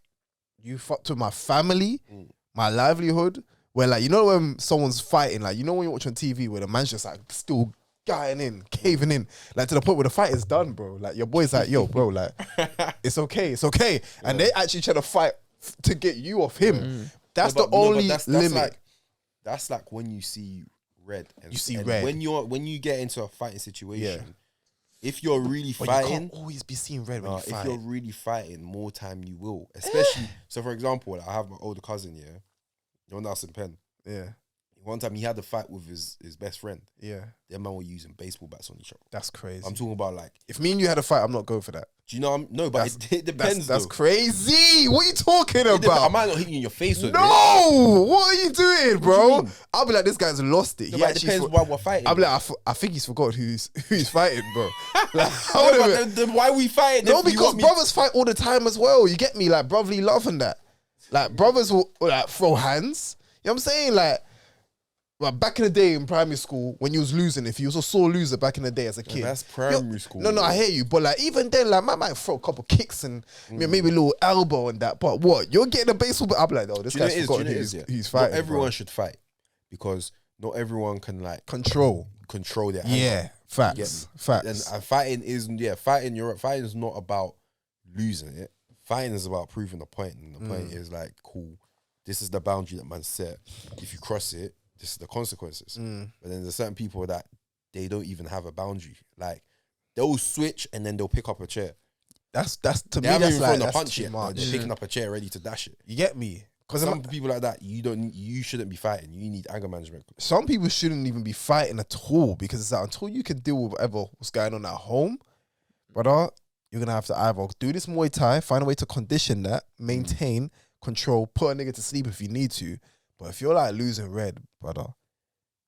you fucked with my family, my livelihood. Where like you know when someone's fighting, like you know when you watch on TV where the man's just like still guying in, caving in, like to the point where the fight is done, bro. Like your boy's like, yo, bro, like it's okay, and they actually try to fight to get you off him. That's No, the but- no, but only limit. That's like when you see red. And, You see and red. when you get into a fighting situation, Yeah. if you're really But you fighting, can't always be seeing red when you if fight. you're really fighting, more time you will. Especially so, for example, like, I have my older cousin. Yeah, the one that's in Penn. Yeah, One time he had a fight with his best friend. yeah, Them man were using baseball bats on each other. that's crazy. I'm talking about like, If me and you had a fight, I'm not going for that. do you know? No, but it depends. That's though. crazy. What are you talking It depends. I about? might not hit you in your face with it. No, what are you doing, bro? mean? I'll be like, this guy's lost it. No, He but it actually depends fo- why we're fighting. I'll be like, I think he's forgot who's fighting, bro. Like, I No, would've but been- then why we fighting? no, if you because want me- brothers fight all the time as well. You get me, like brotherly love and that. Like brothers will like throw hands. You know what I'm saying? Like back in the day in primary school, when you was losing, if you was a sore loser back in the day as a kid. that's primary school, No, bro. I hear you. But like even then, like I might throw a couple kicks and maybe a little elbow and that. But what? You're getting a baseball bat. I'm like, oh, this Do you know guy's what it is? forgotten Do you know what it who's, is, yeah? who's fighting. Not everyone bro. should fight because not everyone can like Control. control their Yeah, anger. facts. Get me? Facts. And fighting is fighting. Fighting is not about losing it. Fighting is about proving a point, and the point is like, cool. This is the boundary that man set. If you cross it, this is the consequences. But then there's certain people that they don't even have a boundary. Like they'll switch and then they'll pick up a chair. That's to They me. haven't That's even like thrown a that's punch too yet. much. They're picking up a chair ready to dash it. You get me? Because Some people like that, you shouldn't be fighting. You need anger management. some people shouldn't even be fighting at all because it's like until you can deal with what's going on at home, brother, you're gonna have to either do this Muay Thai, find a way to condition that, maintain control, put a nigga to sleep if you need to. But if you're like losing red, brother,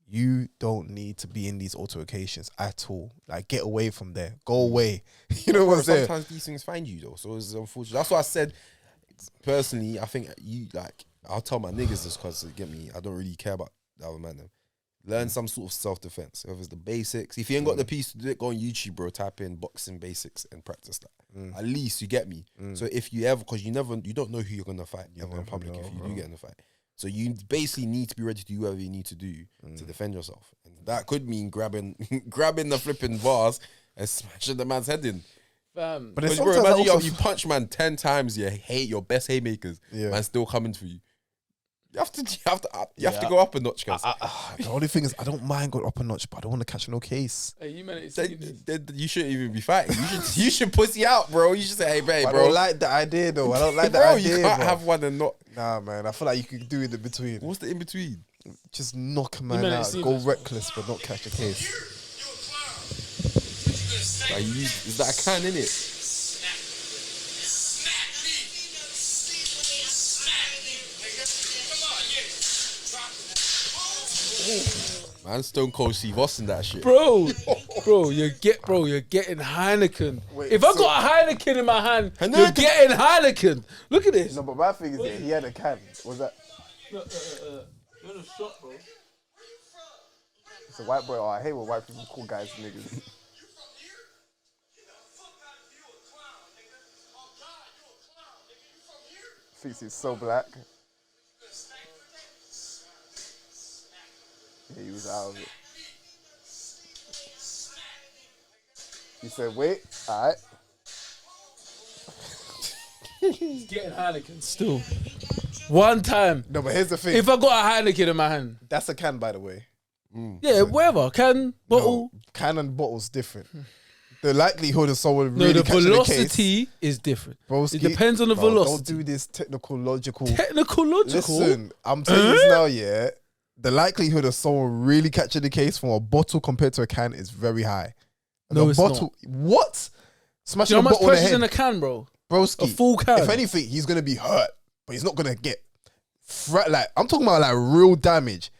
you don't need to be in these altercations at all. Like get away from there, go away. You know what I'm saying? Sometimes these things find you though, so it's unfortunate. That's why I said personally, I think you like. I'll tell my niggas this because get me. I don't really care about the other man. Them. Learn some sort of self defense. If it's the basics, if you ain't got the piece to do it, go on YouTube, bro. Type in boxing basics and practice that. At least you get me. So if you ever, because you don't know who you're gonna fight ever in public if you do get in a fight. So you basically need to be ready to do whatever you need to do to defend yourself. And that could mean grabbing the flipping bars and smashing the man's head in. Fam. But it's Because bro, sometimes imagine I also you punch man 10 times, you hate your best haymakers, Yeah. man still coming for you. You have to go up a notch, guys. the only thing is I don't mind going up a notch, but I don't want to catch no case. Hey, you man, Then you shouldn't even be fighting. You should pussy out, bro. You should say, hey, babe, I bro. don't like the idea though. I don't like the bro, idea. you can't bro. have one and not. Nah, man. I feel like you could do it in between. What's the in between? Just knock a man man ain't out. seen Go this. reckless, but not catch a case. Like, is that a can in it? Man, Stone Cold Steve Austin that shit. Bro, you're getting Heineken. Wait, if I so- got a Heineken in my hand, you're Heineken. getting Heineken. Look at this. No, but my thing is that he had a can. Was that? It's a white boy. Oh, I hate when white people call guys niggas. Thinks he's so black. Yeah, he was out of it. He said, wait, alright. He's getting Heineken still. One time. No, but here's the thing. If I got a Heineken in my hand. That's a can, by the way. Yeah, whatever. Can, bottle. No, can and bottle's different. The likelihood of someone No, really the catching the case. velocity is different. Broski, It depends on the bro, velocity. Don't do this technical, logical. Technical, logical. Listen, I'm telling you this now, yeah. The likelihood of someone really catching the case from a bottle compared to a can is very high. No, the it's bottle, what? Do Smashing you know a how much bottle in the pressure's head, in a can, bro? broski. A full can. If anything, he's gonna be hurt, but he's not gonna get like I'm talking about like real damage,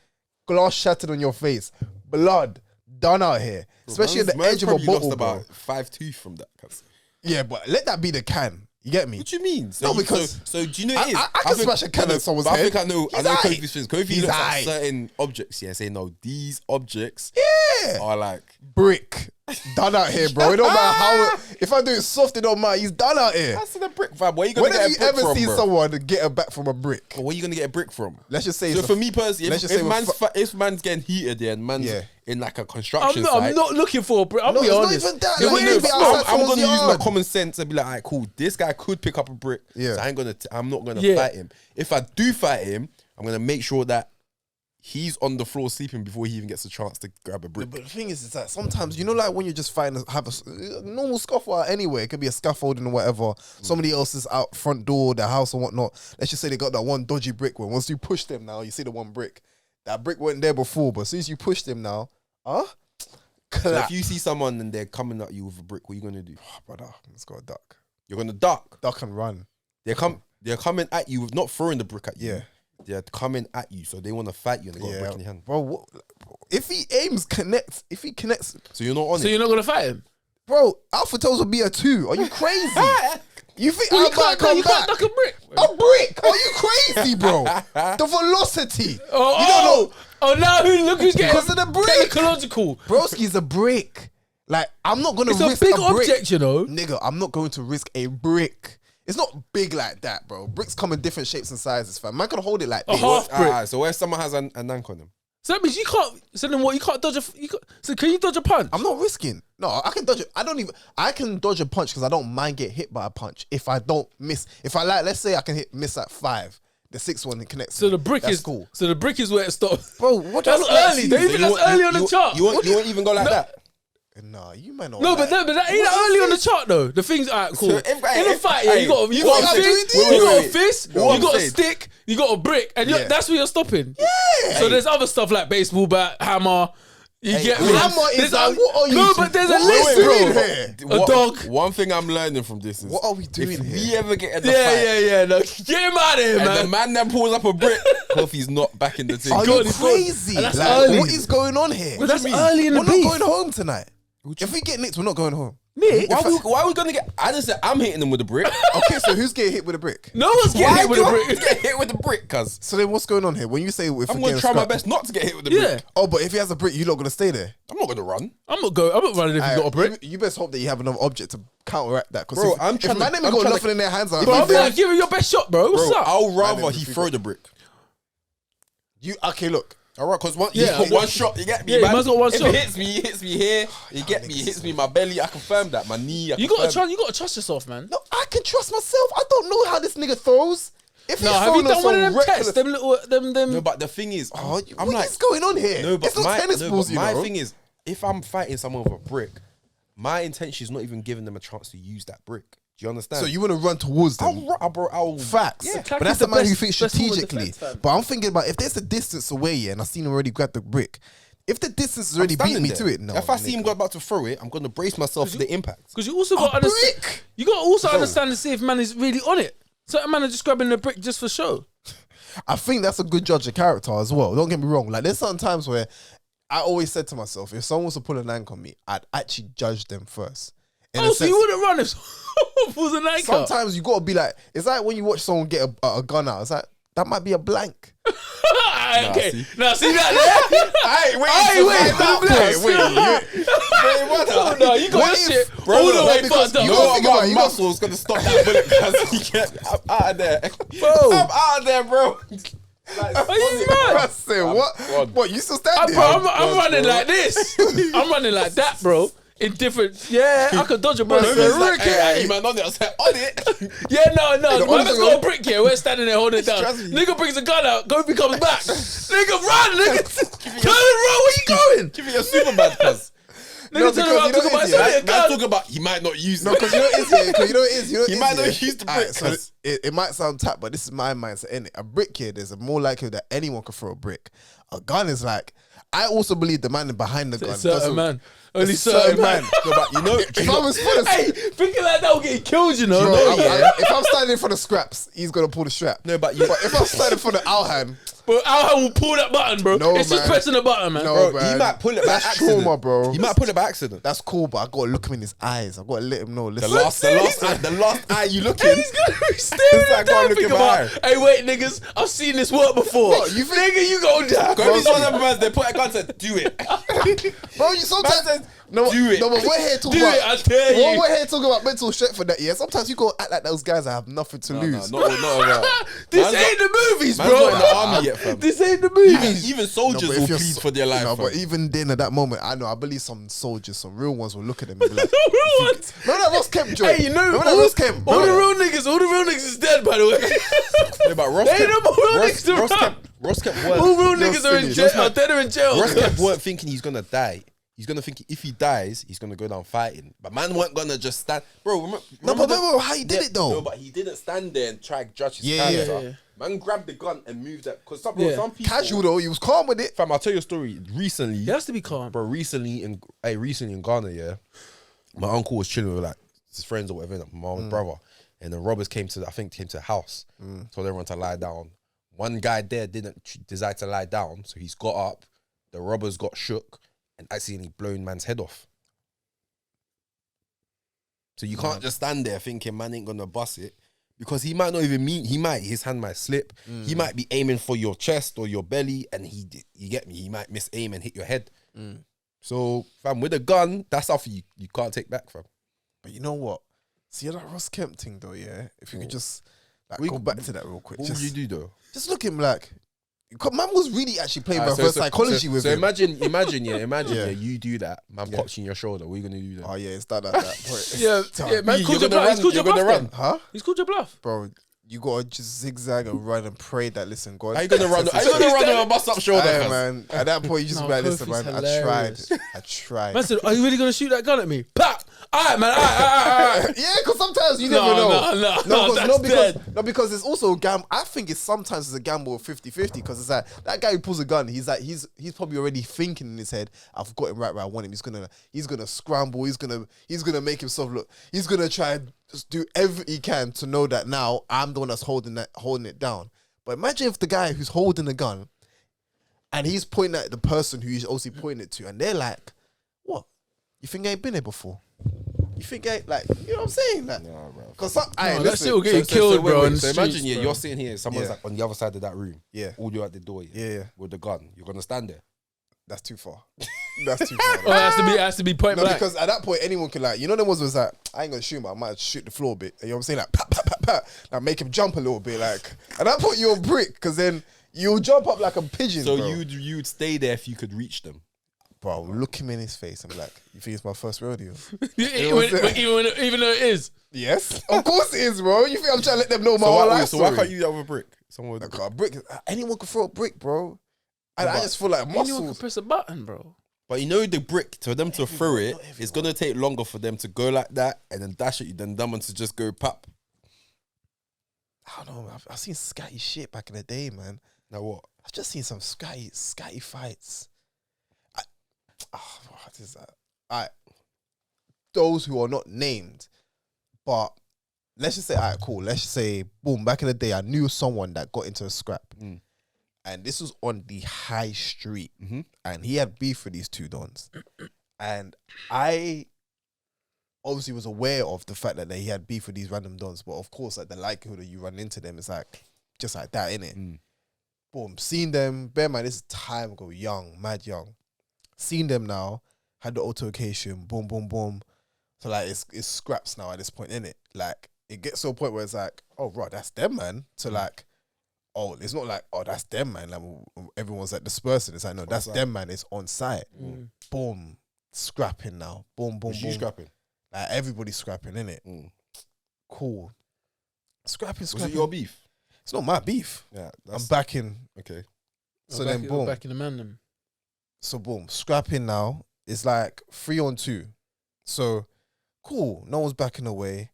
glass shattered on your face, blood done out here, especially at the Man's edge of a probably bottle, lost bro. about 5 teeth from that. Cuz. Yeah, but let that be the can. You get me? What do you mean? So No, because so do you know what it is? I can smash a can at someone's but head. I think I know He's Kofi's things. Kofi He's looks at aight. certain objects, yeah, and say, no, these objects Yeah. are like Brick. Done out here, bro. It don't matter how. If I do it soft, it don't matter. He's done out here. that's the brick vibe. Where you gonna When have get you a brick ever from, seen bro? someone get a back from a brick? Where you gonna get a brick from? Let's just say. So it's for a- me personally, let's if, just say if we're if man's getting heated there and man's Yeah. in like a construction I'm site, not looking for a brick. I'll No, be it's not honest. even that. The Like, way you it know, be is- outside I'm someone's gonna use my yard. common sense and be like, alright, cool. This guy could pick up a brick. Yeah. So I'm not gonna Yeah. fight him. If I do fight him, I'm gonna make sure that he's on the floor sleeping before he even gets a chance to grab a brick. But the thing is that sometimes, you know, like when you're just fighting, have a normal scuffle out anyway. It could be a scaffolding or whatever. Somebody else's out front door, their house or whatnot. Let's just say they got that one dodgy brick one. Once you push them now, you see the one brick. That brick wasn't there before, but as soon as you push them now, So clap. if you see someone and they're coming at you with a brick, what are you gonna do? Brother, let's go duck. You're gonna duck. Duck and run. They're coming at you with not throwing the brick at you. Yeah. They're coming at you, so they want to fight you and they got a brick in your hand. Bro, if he aims, connects. If he connects, So you're not on So it. you're not gonna fight him? bro, Alpha Toes would be a 2. Are you crazy? You think Well, I you can't, come you back? can't knock a brick. A brick? Are you crazy, bro? The velocity. Oh, You don't know. Oh, now look who's getting Because of the brick. technological. Broski's a brick. Like, I'm not going to It's a risk big a brick. object, you know. Nigga, I'm not going to risk a brick. It's not big like that, bro. Bricks come in different shapes and sizes, fam. Man can hold it like A this. half brick. Alright, so where someone has a nank on them. So that means you can't. So then what? You can't dodge a. So can you dodge a punch? I'm not risking. No, I can dodge it. I can dodge a punch because I don't mind get hit by a punch if I don't miss. If I let's say I can miss at 5. The 6th one connects. So the brick That's is cool. So the brick is where it stops. Bro, what That's early. Don't you think that's early on the chart? You won't even go like that. Nah, you man. No, but that ain't that early on the chart though. The thing's alright, cool. So if- In a fight, yeah, hey, you got a what I'm fist, saying- you got a wait. fist, What you I'm got a saying- stick, you got a brick, and Yeah. that's where you're stopping. Yeah. So there's other stuff like baseball bat, hammer. You get me? hammer is There's like, what are you No, two- but there's a what are list, we bro. doing here? A dog. One thing I'm learning from this is What are we doing if here? we ever get in the Yeah, fight yeah. No, get him out of here, and the man. man that pulls up a brick, Kofi's not back in the team. Are God, you it's good. crazy? And that's Like, early. what is going on here? But that's early in the We're not beef. going home tonight. If we get nicked, we're not going home. Nick, Why are we gonna get? I just said I'm hitting them with a brick. Okay, so who's getting hit with a brick? no one's getting Why hit with a do I brick. get hit with a brick? Cuz So then what's going on here? When you say if I'm we're gonna getting try my scrapped- best not to get hit with a Yeah, brick. Oh, but if he has a brick, you're not gonna stay there. I'm not gonna run. I'm not running if you got a brick. You best hope that you have another object to counteract that. Because Bro, if, I'm if trying to- man ain't I'm got trying to- nothing in their hands, Bro, I'll be like, give it your best shot, bro. What's Bro, up? I'll rather Man, he if we throw got- the brick. you okay? Look, All right, because Yeah, he's got one shot. You get me, Yeah, man. man's got one if shot. it hits me, it hits me here. You get me, it hits me in my belly. I confirm that. My knee. I You gotta confirm. trust. You gotta trust yourself, man. no, I can trust myself. I don't know how this nigga throws. If No, he's have you throwing on done one of some them reckless- tests? Them little, them. No, but the thing is, Oh, I'm what like, is going on here? no, but it's not my, tennis no, balls, but you my know. thing is, if I'm fighting someone with a brick, my intention is not even giving them a chance to use that brick. Do you understand? So you want to run towards them. I'll Facts. Yeah. But that's the man who thinks best form of strategically. defense, fam. But I'm thinking about if there's a distance away, yeah, and I seen him already grab the brick. If the distance has already beat me to it, no. If I see him go about to throw it, I'm gonna brace myself for the impact. Because you also got to understand. brick. You got to also understand and see if man is really on it. Certain man are just grabbing the brick just for show. I think that's a good judge of character as well. Don't get me wrong. Like there's certain times where I always said to myself, if someone was to pull an anchor on me, I'd actually judge them first. In a So sense- you wouldn't run if someone pulls an anchor. Sometimes you gotta be like, it's like when you watch someone get a gun out. It's like that might be a blank. Okay. see. Now see that. What? No, you got What this if- shit Bro, all the no, way because fucked up. you You gotta know think what? about My it, you gotta- muscles gonna stop that bullet because he can't. I'm out of there, Bro. I'm out of there, bro. Like, Are you mad? I said, what? God. What? You still standing? Bro, I'm running like this. I'm running like that, bro. In different, yeah, I could dodge a bullet. It's like, hey, you man on it. I was like, on it. Yeah, no. Nigga, My man's honestly, got a brick here. We're standing there holding it down. Trust me. Nigga brings a gun out. Kobe comes back. Nigga, run, nigga. Turn around. Where you going? Give me a Superman, cuz. No, Nigga, turn because around. you know Talk about it's easy. something. Man, talk about he might not use No, it. because you know what it is, yeah. Because you know what it is. You know what He it might is, not yeah. use the Alright, brick, so cuz. it might sound tap, but this is my mindset, innit? A brick here, there's more likely that anyone could throw a brick. A gun is like, I also believe the man behind the gun. Certain doesn't- man. a Only certain man. No, but you know, If I was full of Hey, thinking like that will get you killed, you know. Bro, yeah. if I'm standing for the scraps, he's gonna pull the strap. No, but you- if I'm standing for the Alhan, But Alhan will pull that button, bro. No, It's just man. pressing the button, man. No. bro, he man. might pull it by That's accident. trauma, bro. He might pull it by accident. that's cool, but I gotta look him in his eyes. I gotta let him know. The Listen, last eye you look Hey, in. he's gonna be staring It's like, at go that. look Think in my about, hey, wait, niggas, I've seen this work before. What, you think- Nigga, you go down. Go be one of them man, they put a gun and said, do it. bro, you sometimes Man says, no, do it. no, but we're here talking Do about. it, I tell you. Well, we're here talking about mental strength for that. Yeah, sometimes you gotta act like those guys that have nothing to lose. No, not about. This Man's ain't the movies, Man's bro. not in the army yet, fam. This ain't the movies. Even No, soldiers but if will you're plead so- for their life. No, fam. but even then, at that moment, I believe some soldiers, some real ones, will look at them and be like, What? "Remember that Ross Kemp joint? Hey, you know, remember that all, Ross Kemp? all the bro? real niggas is dead, by the way. Yeah, but Ross They kept, ain't no more real Ross, niggas Ross around. kept, Ross kept All weren't, real niggas are in silly. jail. Are dead or in jail. Ross kept weren't thinking he's gonna die. He's gonna think if he dies, he's gonna go down fighting. But man weren't gonna just stand. Bro, remember No, but remember how he did it though. No, but he didn't stand there and try to judge his Yeah, yeah, character. yeah. Man grabbed the gun and moved that. Because some, Yeah. some people... Casual though, he was calm with it. Fam, I'll tell you a story. Recently... He has to be calm. Bro, recently in Ghana, yeah, my uncle was chilling with like his friends or whatever, my own brother, and the robbers came to the house, told everyone to lie down. One guy there didn't decide to lie down, so he's got up. The robbers got shook and accidentally blown man's head off. So you can't just stand there thinking man ain't gonna bust it. Because he might not even mean, his hand might slip. He might be aiming for your chest or your belly, and you get me, he might miss aim and hit your head. So, fam, with a gun, that's something you can't take back, fam. But you know what? See that Ross Kemp thing though, yeah. If you could just like, We- go back to that real quick. What would you do though? Just look at him like, 'cause man was really actually playing Alright, reverse psychology with so him. imagine, Yeah. you do that, man pops you in your shoulder. What are you gonna do then? Oh yeah, it's done at that point. Yeah, man, You're called your gonna bluff. run, He's called your you're bluff gonna then. Huh? He's called your bluff. Bro, you gotta just zigzag and run and pray that listen, God. How you gonna run? How you gonna run with a bust up shoulder? Hey, cuz? man, at that point you just No, be like, listen, Kofi's man, hilarious. I tried. Man said, "Are you really gonna shoot that gun at me?" Pop. All right, man. All right. Yeah, because sometimes you No, never know. no, that's because it's also a gamble. I think it's sometimes it's a gamble of 50-50 because it's like that guy who pulls a gun, he's probably already thinking in his head, I've got him right where I want him. He's gonna scramble, he's gonna make himself look, he's gonna try and just do everything he can to know that now I'm the one that's holding it down. But imagine if the guy who's holding the gun and he's pointing at the person who he's also pointing it to, and they're like, what? You think I ain't been here before? You think I ain't, like, you know what I'm saying? Like, Nah, bro. because that shit will get you killed, wait, bro. wait, in the so imagine, streets, yeah, bro. you're sitting here, someone's Yeah. like on the other side of that room, Yeah. audio at the door, Yeah. with the gun. You're gonna stand there. That's too far. That's too far. Oh, it has to be point No, blank. because at that point, anyone can, like, you know, them ones was like, I ain't gonna shoot him, but I might shoot the floor a bit. You know what I'm saying? Like, pat, pat, pat, pat. Like, make him jump a little bit. Like, at that point, you're a brick, because then you'll jump up like a pigeon. So bro. you'd stay there if you could reach them. Bro, look him in his face and be like, you think it's my first rodeo? Even though it is. Yes. Of course it is, bro. You think I'm trying to let them know my So whole why, life so why story? can't you do that with a brick? Someone with Like, a brick, anyone can throw a brick, bro. And I just feel like Anyone muscles. can press a button, bro. But you know the brick, to them to throw it, not it's going to take longer for them to go like that and then dash it than them to just go pop. I don't know. I've seen scatty shit back in the day, man. Now what? I've just seen some scatty fights. What is that? Those who are not named, but let's just say, alright, cool. Let's just say, boom, back in the day, I knew someone that got into a scrap. And this was on the high street. And he had beef with these two dons. And I obviously was aware of the fact that he had beef with these random dons. But of course, like the likelihood that you run into them is like, just like that, innit? Boom, seen them. Bear in mind, this is time ago, young, mad young. Seen them now, had the altercation, boom, boom, boom. So like, it's scraps now at this point, innit? Like, it gets to a point where it's like, oh, right, that's them, man. To like, oh, it's not like, oh, that's them, man. Like, everyone's like dispersing. It's like, no, that's them, man. It's on site. Boom, scrapping now. Boom, boom, boom. Scrapping? Like, everybody's scrapping, innit? Cool. Scrapping. Was it your beef? It's not my beef. Yeah. I'm backing. Okay. So then, boom. Back in the man them. So boom, scrapping now. It's like 3-on-2. So cool. No one's backing away.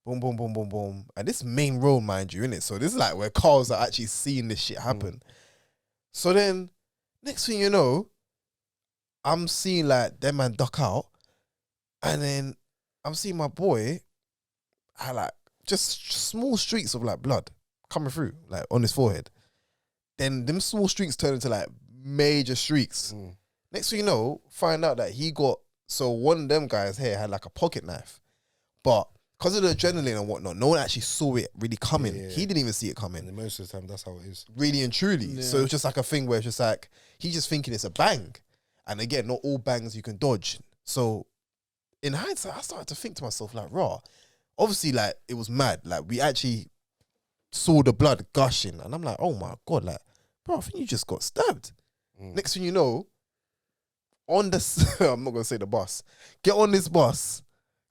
Boom, boom, boom, boom, boom. And this main road, mind you, innit? So this is like where cars are actually seeing this shit happen. So then, next thing you know, I'm seeing like them man duck out. And then I'm seeing my boy had like just small streaks of like blood coming through, like on his forehead. Then them small streaks turn into like major streaks. Next thing you know, find out that he got, so one of them guys here had like a pocket knife. But because of the adrenaline and whatnot, no one actually saw it really coming. Yeah. He didn't even see it coming. And most of the time, that's how it is. Really and truly. Yeah. So it's just like a thing where it's just like, he's just thinking it's a bang. And again, not all bangs you can dodge. So in hindsight, I started to think to myself, like, raw. Obviously, like, it was mad. Like, we actually saw the blood gushing. And I'm like, oh my God, like, bro, I think you just got stabbed. Next thing you know, on the, I'm not going to say the bus, get on this bus,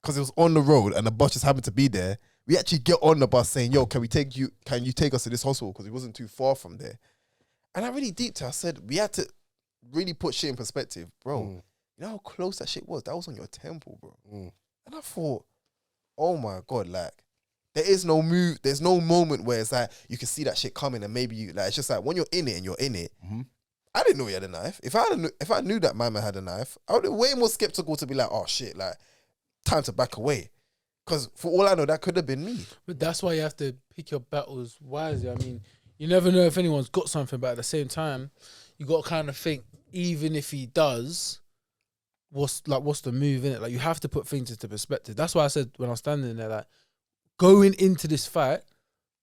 because it was on the road and the bus just happened to be there. We actually get on the bus saying, yo, can you take us to this hospital? Because it wasn't too far from there. And I really deeped it. I said, we had to really put shit in perspective, bro. You know how close that shit was? That was on your temple, bro. And I thought, oh my God, like, there is no move, there's no moment where it's like, you can see that shit coming and maybe you, like, it's just like, when you're in it and you're in it, I didn't know he had a knife. If I knew that my man had a knife, I would be way more skeptical to be like, oh shit, like, time to back away. Because for all I know, that could have been me. But that's why you have to pick your battles wisely. I mean, you never know if anyone's got something, but at the same time, you got to kind of think, even if he does, what's the move in it? Like, you have to put things into perspective. That's why I said when I was standing there, like, going into this fight,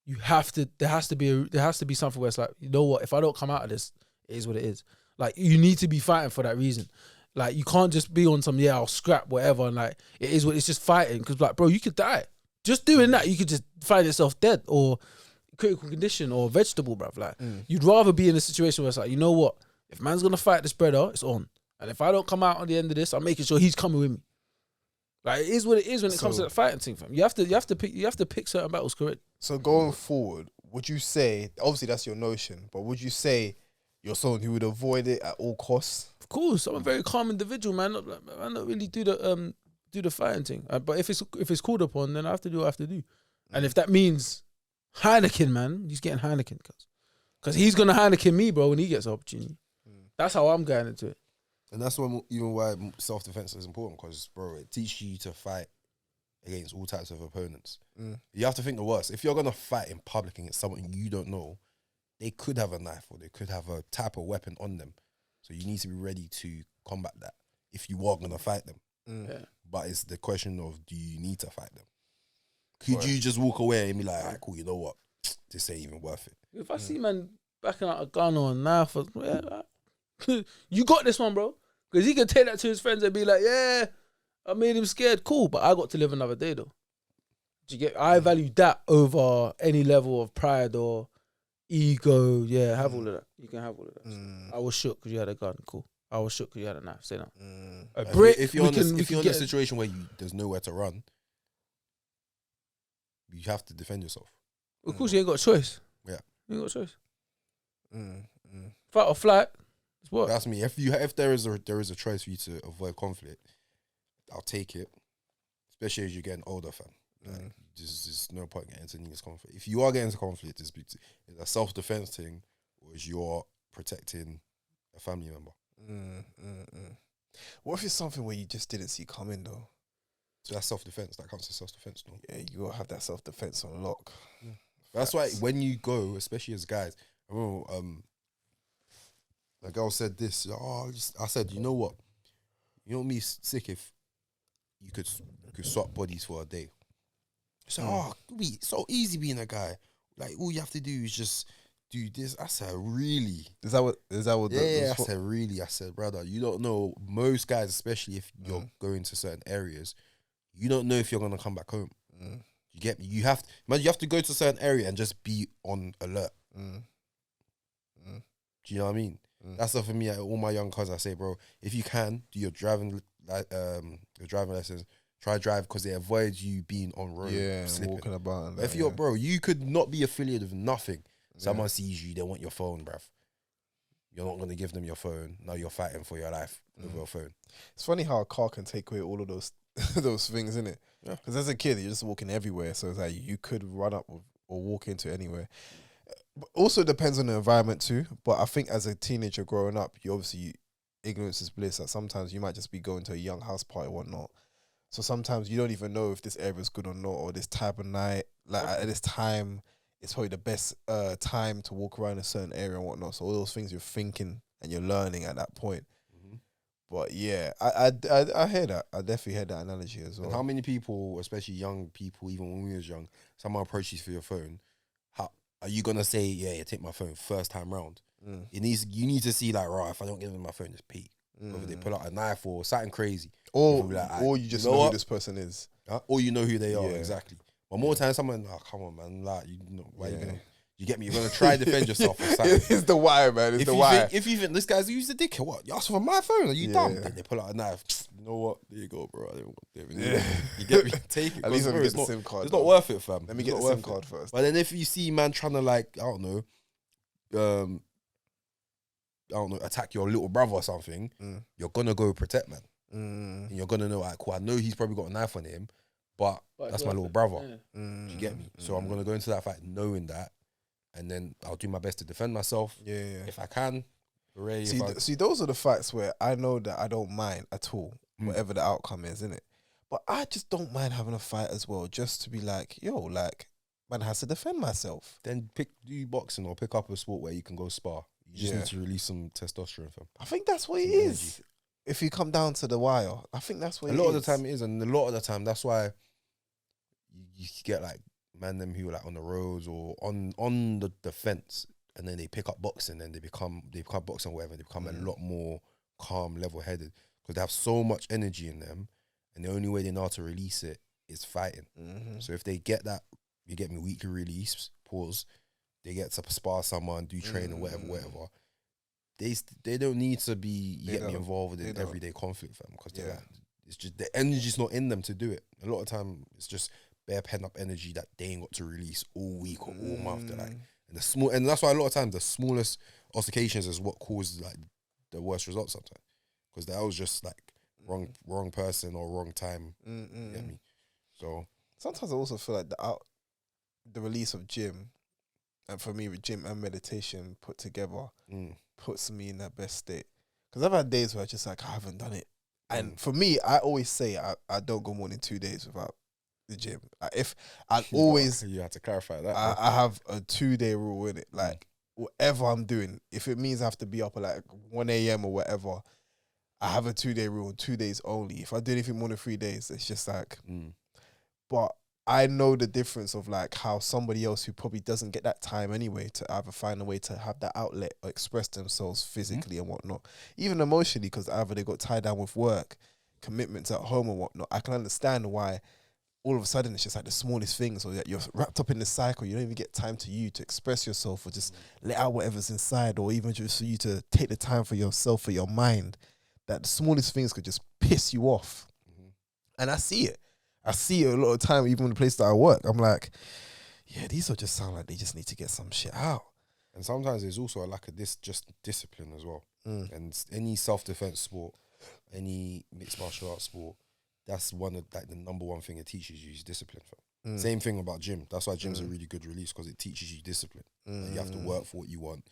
there has to be something where it's like, you know what? If I don't come out of this, it is what it is. Like, you need to be fighting for that reason. Like, you can't just be on some, I'll scrap, whatever, and like, it is what it's just fighting. Because, like, bro, you could die. Just doing that, you could just find yourself dead or critical condition or vegetable, bruv. Like, you'd rather be in a situation where it's like, you know what? If man's gonna fight this brother, it's on. And if I don't come out on the end of this, I'm making sure he's coming with me. Like, it is what it is when it comes to that fighting thing, fam. You have to pick certain battles correct. So going forward, would you say, obviously that's your notion, but would you say you're someone who would avoid it at all costs? Of course, I'm a very calm individual, man. I don't really do the fighting thing. But if it's called upon, then I have to do what I have to do. And if that means Heineken, man, he's getting Heineken, because he's gonna Heineken me, bro, when he gets the opportunity. That's how I'm going into it. And that's even why self-defense is important, because, bro, it teaches you to fight against all types of opponents. You have to think the worst. If you're going to fight in public against someone you don't know, they could have a knife or they could have a type of weapon on them. So you need to be ready to combat that if you are going to fight them. Yeah. But it's the question of, do you need to fight them? Could you just walk away and be like, all right, cool, you know what? This ain't even worth it. If I see man backing out a gun or a knife, you got this one, bro. Because he can take that to his friends and be like, yeah, I made him scared. Cool, but I got to live another day, though. Do you get? I value that over any level of pride or ego. Yeah, have all of that. You can have all of that. I was shook because you had a gun. Cool. I was shook because you had a knife. Say that. A brick. If you're in a situation where there's nowhere to run, you have to defend yourself. Of course, you ain't got a choice. Yeah. You ain't got a choice. Fight or flight. It's what? That's me. If there is a choice for you to avoid conflict, I'll take it. Especially as you're getting older, fam. Like, there's no point getting into needless conflict. If you are getting into conflict, it's a self-defense thing, or is you're protecting a family member. What if it's something where you just didn't see coming though? So that's self-defense. That counts as self-defense, no? Yeah, you gotta have that self-defense on lock. That's why when you go, especially as guys, I remember the girl said this. I said, you know what? You know me sick if you could swap bodies for a day. She said, it's so easy being a guy. Like all you have to do is just do this. I said, really? Is that what? Yeah, I said, really? I said, brother, you don't know. Most guys, especially if you're going to certain areas, you don't know if you're gonna come back home. You get me? You have to go to a certain area and just be on alert. Do you know what I mean? That's for me. All my young cousins, I say, bro, if you can do your driving lessons, try drive because it avoids you being on road. Yeah, slipping. walking about. And But if you're, bro, you could not be affiliated with nothing. Someone sees you, they want your phone, bruv. You're not gonna give them your phone. Now you're fighting for your life with your phone. It's funny how a car can take away all of those those things, isn't it? Yeah. Because as a kid, you're just walking everywhere, so it's like you could run up or walk into anywhere. But also depends on the environment too. But I think as a teenager growing up, ignorance is bliss. Like sometimes you might just be going to a young house party or whatnot. So sometimes you don't even know if this area is good or not, or this type of night, like at this time, it's probably the best time to walk around a certain area and whatnot. So all those things you're thinking and you're learning at that point. But yeah, I hear that. I definitely heard that analogy as well. And how many people, especially young people, even when we was young, someone approaches for your phone, how are you gonna say, yeah, take my phone first time round? You need to see like, right, if I don't give them my phone, it's peak. Whether they pull out a knife or something crazy. Or like, or you just know who this person is. Or you know who they are, Yeah. exactly. But more times someone, come on, man, like, you know, why you gonna, you get me? You're gonna try to defend yourself or something. It's the why, man. It's the why. If you think this guy's used a dick or what? You ask for my phone, are you dumb? Then they pull out a knife. You know what? There you go, bro. I don't want it. You get me? Take it. At least let me bro, get the SIM card. It's not worth it, fam. Let me get the SIM card first. But then if you see man trying to like, I don't know, attack your little brother or something, you're gonna go protect man. And you're gonna know, like, cool, I know he's probably got a knife on him, but that's my little brother. Do you get me? So I'm gonna go into that fight knowing that, and then I'll do my best to defend myself. Yeah. If I can. Hooray. See, those are the fights where I know that I don't mind at all, whatever the outcome is, innit? But I just don't mind having a fight as well, just to be like, yo, like, man has to defend myself. Then do boxing or pick up a sport where you can go spar. You just need to release some testosterone, fam. I think that's what it is. If you come down to the wire, I think that's what it is. A lot of the time it is, and a lot of the time that's why you get like man them who are like on the roads or on the fence, and then they pick up boxing and they become boxing or whatever. They become a lot more calm, level headed because they have so much energy in them, and the only way they know how to release it is fighting. So if they get that, you get me, weekly release, pause, they get to spar someone, do training, whatever. They don't need to be involved in everyday conflict, fam, because they're like, it's just the energy's not in them to do it. A lot of time it's just bare pent up energy that they ain't got to release all week or all month. They're like, and that's why a lot of times the smallest altercations is what causes like the worst results sometimes, because that was just like wrong person or wrong time. You get me? So sometimes I also feel like the release of gym, and for me with gym and meditation put together, puts me in that best state. Because I've had days where I just like, I haven't done it. And for me, I always say I don't go more than 2 days without the gym. you had to clarify that. I have a 2-day rule in it. Like whatever I'm doing, if it means I have to be up at like 1 a.m. or whatever, I have a 2-day rule, 2 days only. If I do anything more than 3 days, it's just like, but I know the difference of like how somebody else who probably doesn't get that time anyway to either find a way to have that outlet or express themselves physically and whatnot, even emotionally, because either they got tied down with work, commitments at home and whatnot. I can understand why all of a sudden it's just like the smallest things, or that you're wrapped up in the cycle. You don't even get time to express yourself or just let out whatever's inside, or even just for you to take the time for yourself, for your mind, that the smallest things could just piss you off. And I see it. I see it a lot of time, even in the place that I work. I'm like, yeah, these all just sound like they just need to get some shit out. And sometimes there's also a lack of just discipline as well. Mm. And any self-defense sport, any mixed martial arts sport, that's one of like the number one thing it teaches you is discipline. Fam. Same thing about gym. That's why gym's a really good release because it teaches you discipline. Like, you have to work for what you want.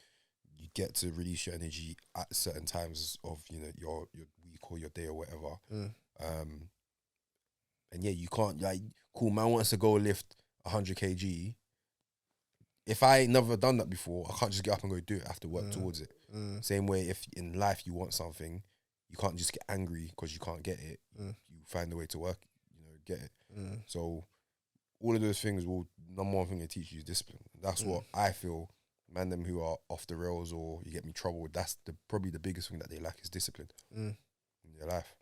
You get to release your energy at certain times of your week or your day or whatever. And yeah, you can't like cool man wants to go lift 100 kg. If I ain't never done that before, I can't just get up and go do it. I have to work towards it. Same way, if in life you want something, you can't just get angry because you can't get it. You find a way to work, get it. So all of those things will, number one thing they teach you is discipline. That's what I feel, man, them who are off the rails or you get me trouble, that's probably the biggest thing that they lack is discipline in their life.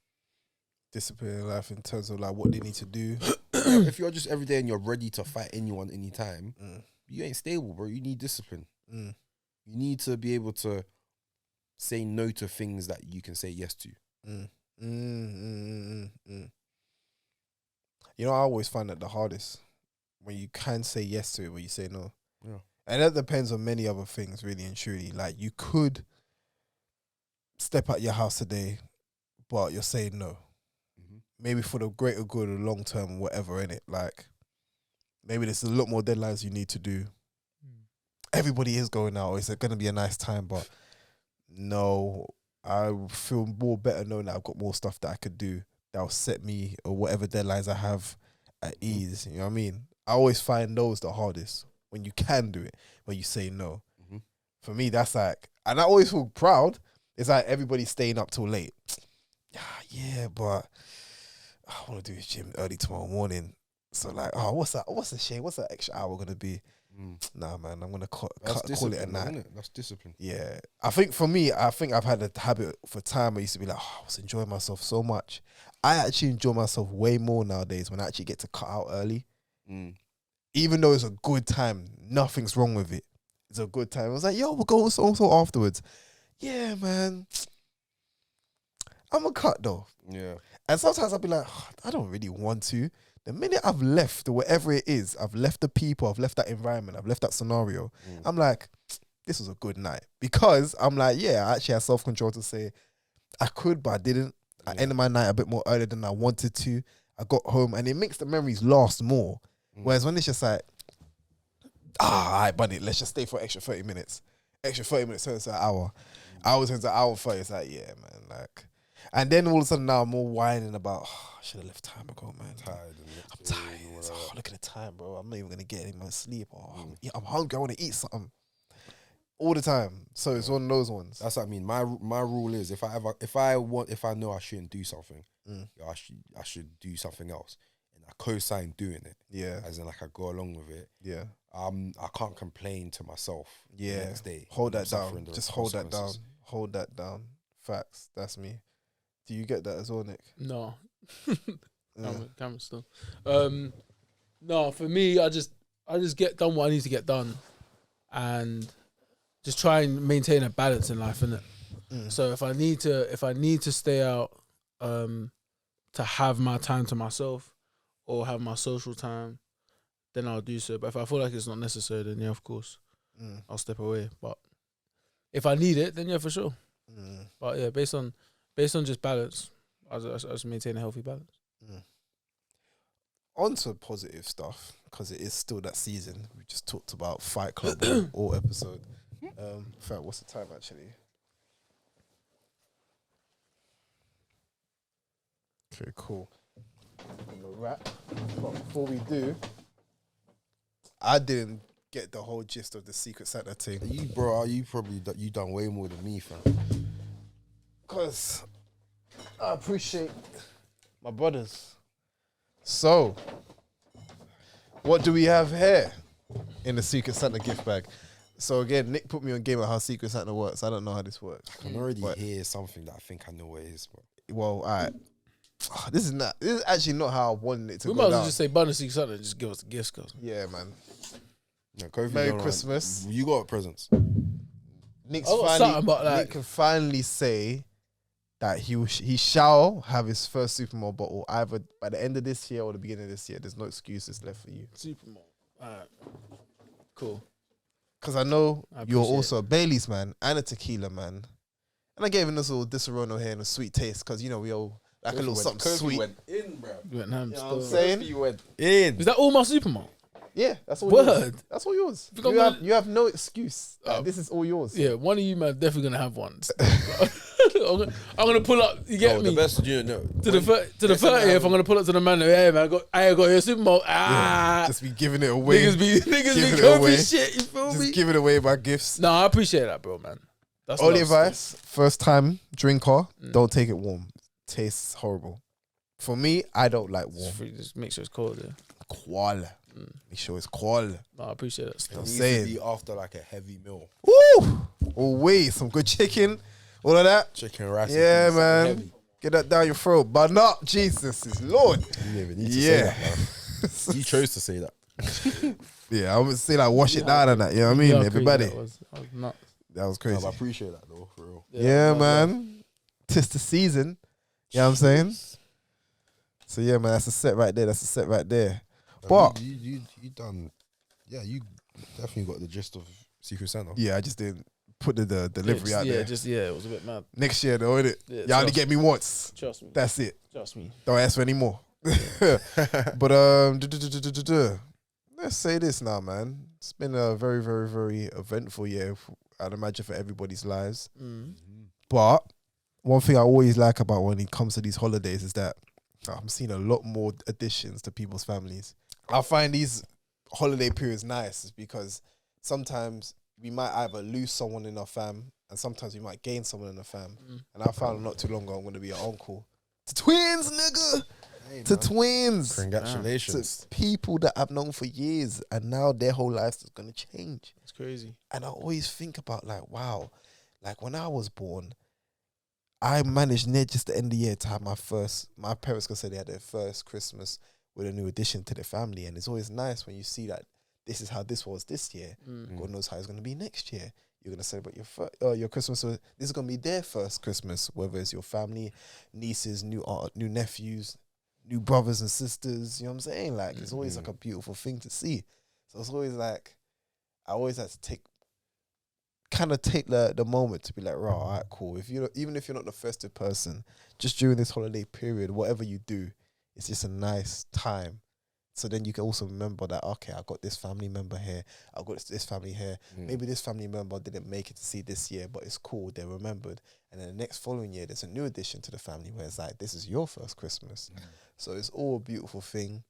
Discipline in life in terms of like what they need to do. If you're just every day and you're ready to fight anyone anytime, you ain't stable, bro. You need discipline. You need to be able to say no to things that you can say yes to. You know, I always find that the hardest when you can say yes to it, when you say no. Yeah. And that depends on many other things, really and truly. Like, you could step out your house today, but you're saying no. Maybe for the greater good or long term, whatever, innit? Like, maybe there's a lot more deadlines you need to do. Everybody is going out. Is it going to be a nice time? But no, I feel more better knowing that I've got more stuff that I could do that'll set me or whatever deadlines I have at ease. You know what I mean? I always find those the hardest when you can do it, when you say no. For me, that's like, and I always feel proud. It's like everybody's staying up till late. Yeah, but I want to do this gym early tomorrow morning. So like, what's that? What's the shame? What's that extra hour gonna be? Nah, man, I'm gonna call it a night. That's discipline. Yeah, I think for me, I've had a habit for time. I used to be like, I was enjoying myself so much. I actually enjoy myself way more nowadays when I actually get to cut out early. Even though it's a good time, nothing's wrong with it. It's a good time. I was like, yo, we'll go so afterwards. Yeah, man. I'm a cut though. Yeah. And sometimes I'll be like, I don't really want to. The minute I've left or whatever it is, I've left the people, I've left that environment, I've left that scenario, I'm like, this was a good night. Because I'm like, yeah, I actually had self-control to say, I could, but I didn't. I ended my night a bit more earlier than I wanted to. I got home and it makes the memories last more. Whereas when it's just like, all right, buddy, let's just stay for an extra 30 minutes. Extra 30 minutes turns to an hour. Hour turns to an hour and 30. It's like, yeah, man, like. And then all of a sudden now I'm all whining about, I should have left time ago, man. I'm tired. Look at the time, bro. I'm not even going to get any more sleep. I'm hungry. I want to eat something. All the time. So it's one of those ones. That's what I mean. My rule is if I know I shouldn't do something, I should do something else. And I co-sign doing it. Yeah. As in like I go along with it. Yeah. I can't complain to myself the next day. Hold that down. Just hold that down. Hold that down. Facts. That's me. Do you get that as well, Nick? No. Camera still. No, for me, I just get done what I need to get done, and just try and maintain a balance in life, innit? So if I need to stay out, to have my time to myself or have my social time, then I'll do so. But if I feel like it's not necessary, then yeah, of course, I'll step away. But if I need it, then yeah, for sure. But yeah, based on just balance, I just maintain a healthy balance. On to positive stuff, because it is still that season. We just talked about Fight Club all episode. In fact, what's the time actually? Okay, cool. I'm gonna wrap. But before we do, I didn't get the whole gist of the Secret Santa thing. You done way more than me, fam. Because I appreciate my brothers. So, what do we have here in the Secret Santa gift bag? So again, Nick put me on game of how Secret Santa works. I don't know how this works. I can already hear something that I think I know what it is. But. Well, all right. This is actually not how I wanted it to go We might as well down. just say bonus Secret Santa and just give us the gifts, cuz. Yeah, man. No, Kofi Merry Christmas. You got presents. Nick can finally say that he shall have his first Super Bowl bottle either by the end of this year or the beginning of this year. There's no excuses left for you. Super Bowl. Alright. Cool. because I know I you're appreciate also a Bailey's man and a tequila man. And I gave him this little Disaronno here and a sweet taste because, you know, we all like a little something sweet. went in, bro. You went ham You know what I'm still. saying? You went in. Is that all my supermarket? Yeah, that's all Word. yours. That's all yours. Think I'm gonna- You have no excuse. This is all yours. Yeah, one of you man definitely gonna have one. I'm gonna pull up. You get Oh, me? the best you know. To the 30th, I'm gonna pull up to the man. Hey man, I got your supermarket. Just be giving it away. Niggas be Giving it going away. for shit. You feel Just me? giving away my gifts. No, I appreciate that, bro, man. That's Only love still. advice: first time drinker, don't take it warm. Tastes horrible. For me, I don't like warm. Just, free, just make sure it's cold. Yeah. Qual. Make sure it's qual. No, I appreciate that. It Still. I'm needs saying. to be after like a heavy meal. Woo! Oh wait, some good chicken, all of that. Chicken rice. and Yeah, peas, man. heavy. Get that down your throat, but not Jesus is Lord. You didn't even need to Yeah. say that, man. You chose to say that. Yeah, I would say like wash it down and that. You know what I mean? Yeah, crazy. Everybody, That was nuts. that was No, crazy. but I appreciate that though, for real. Yeah, love, man. Tis the season. You know what I'm saying? So yeah, man, that's a set right there. That's a set right there. But you done. Yeah, you definitely got the gist of Secret Santa. yeah, I just didn't put the delivery out there. it was a bit mad. Next year though, innit? Yeah, You only get me once. Trust me. That's it. Trust me. Don't ask for any more. But let's say this now, man. It's been a very, very, very eventful year, I'd imagine, for everybody's lives. Mm. But one thing I always like about when it comes to these holidays is that I'm seeing a lot more additions to people's families. I find these holiday periods nice because sometimes we might either lose someone in our fam and sometimes we might gain someone in the fam. And I found not too long ago I'm going to be an uncle to twins, nigga. Hey, To man. twins. Congratulations. To people that I've known for years and now their whole lives is going to change. It's crazy. And I always think about like, wow, like when I was born, I managed near just the end of the year to have my parents could say they had their first Christmas with a new addition to the family. And it's always nice when you see that this is how this was this year. God knows how it's going to be next year. You're going to celebrate your Christmas. This is going to be their first Christmas, whether it's your family, nieces, new nephews, new brothers and sisters. You know what I'm saying? Like, it's always like a beautiful thing to see. So it's always like, I always have to take the moment to be like, right, all right, cool. Even if you're not the festive person, just during this holiday period, whatever you do, it's just a nice time. So then you can also remember that, okay, I got this family member here, I got this family here. Maybe this family member didn't make it to see this year, but it's cool, they're remembered. And then the next following year, there's a new addition to the family where it's like, this is your first Christmas. So it's all a beautiful thing.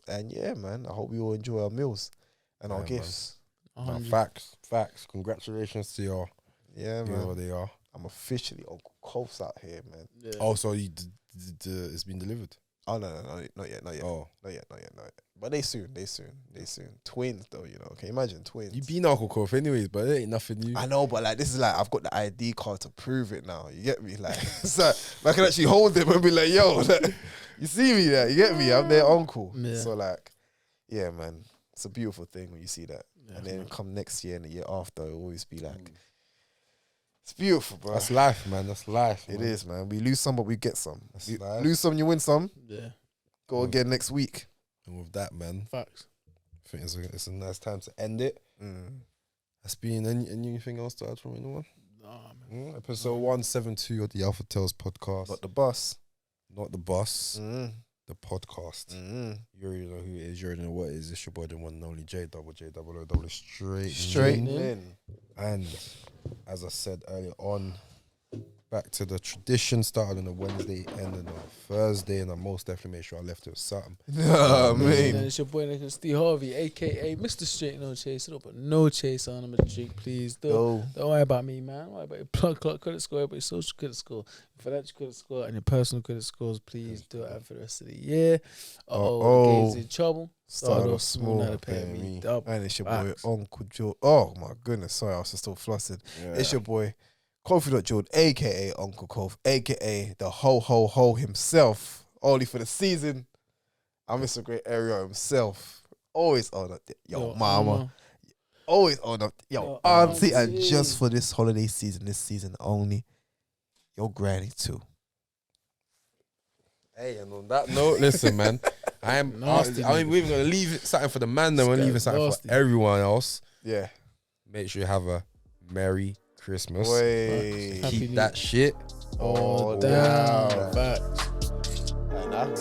And yeah, man, I hope we all enjoy our meals and our Yeah, gifts. No, facts. Congratulations to y'all. Yeah, Whoever man. they are. I'm officially Uncle Cole's out here, man. Yeah. Also, it's been delivered. Oh no, not yet. Oh, Not yet. But they soon. Twins though, you know. Okay, imagine twins. you been Uncle Kof anyways, but it ain't nothing new. I know, but like this is like I've got the ID card to prove it now. You get me? Like, so I can actually hold them and be like, "Yo, like, you see me there? You get me? I'm their uncle." Yeah. So like, yeah, man, it's a beautiful thing when you see that. And then come next year and the year after, it'll always be like, it's beautiful, bro. That's life, man. That's life. It man. is, man. We lose some, but we get some. That's You life. lose some, you win some. Yeah. Go again next week. And with that, man, Facts. I think it's a nice time to end it. That's been anything else to add from anyone? Nah, man. Episode 172 of the Alpha Tales podcast. But the bus. Not the boss, Mm. the podcast. Mm. You already know who it is. You already know what it is. It's your boy, the one and only J straight. Straight in. in. And as I said earlier on, back to the tradition, started on a Wednesday, ended on a Thursday, and I most definitely made sure I left it with something. Nah, And man. it's your boy Nicholas Steve Harvey, aka Mr. Straight No Chase. Don't put no chase on him, drink, please. Don't worry about me, man. Don't worry about your blood clot credit score, but your social credit score, your financial credit score, and your personal credit scores. Please do it for the rest of the year. Game's in trouble. Started off small. Now they're paying me double. And it's your Facts. boy, Uncle Joe. Oh, my goodness. Sorry, I was just still flustered. It's your boy, Kofi.Jord, a.k.a. Uncle Kof, a.k.a. the ho himself. Only for the season. I'm Mr. Great Area himself. Always on up there. Yo, mama. Always on up there. Yo, Yo, auntie. And auntie. just for this holiday season, this season only, your granny too. Hey, and on that note, listen, man. I'm Nasty even niggas. gonna leave something for the man, then we're This leaving guy's something nasty. for everyone else. Yeah. make sure you have a Merry Christmas. Wait. Happy Keep New- that shit. Oh, Oh, damn. wow. Facts. And I can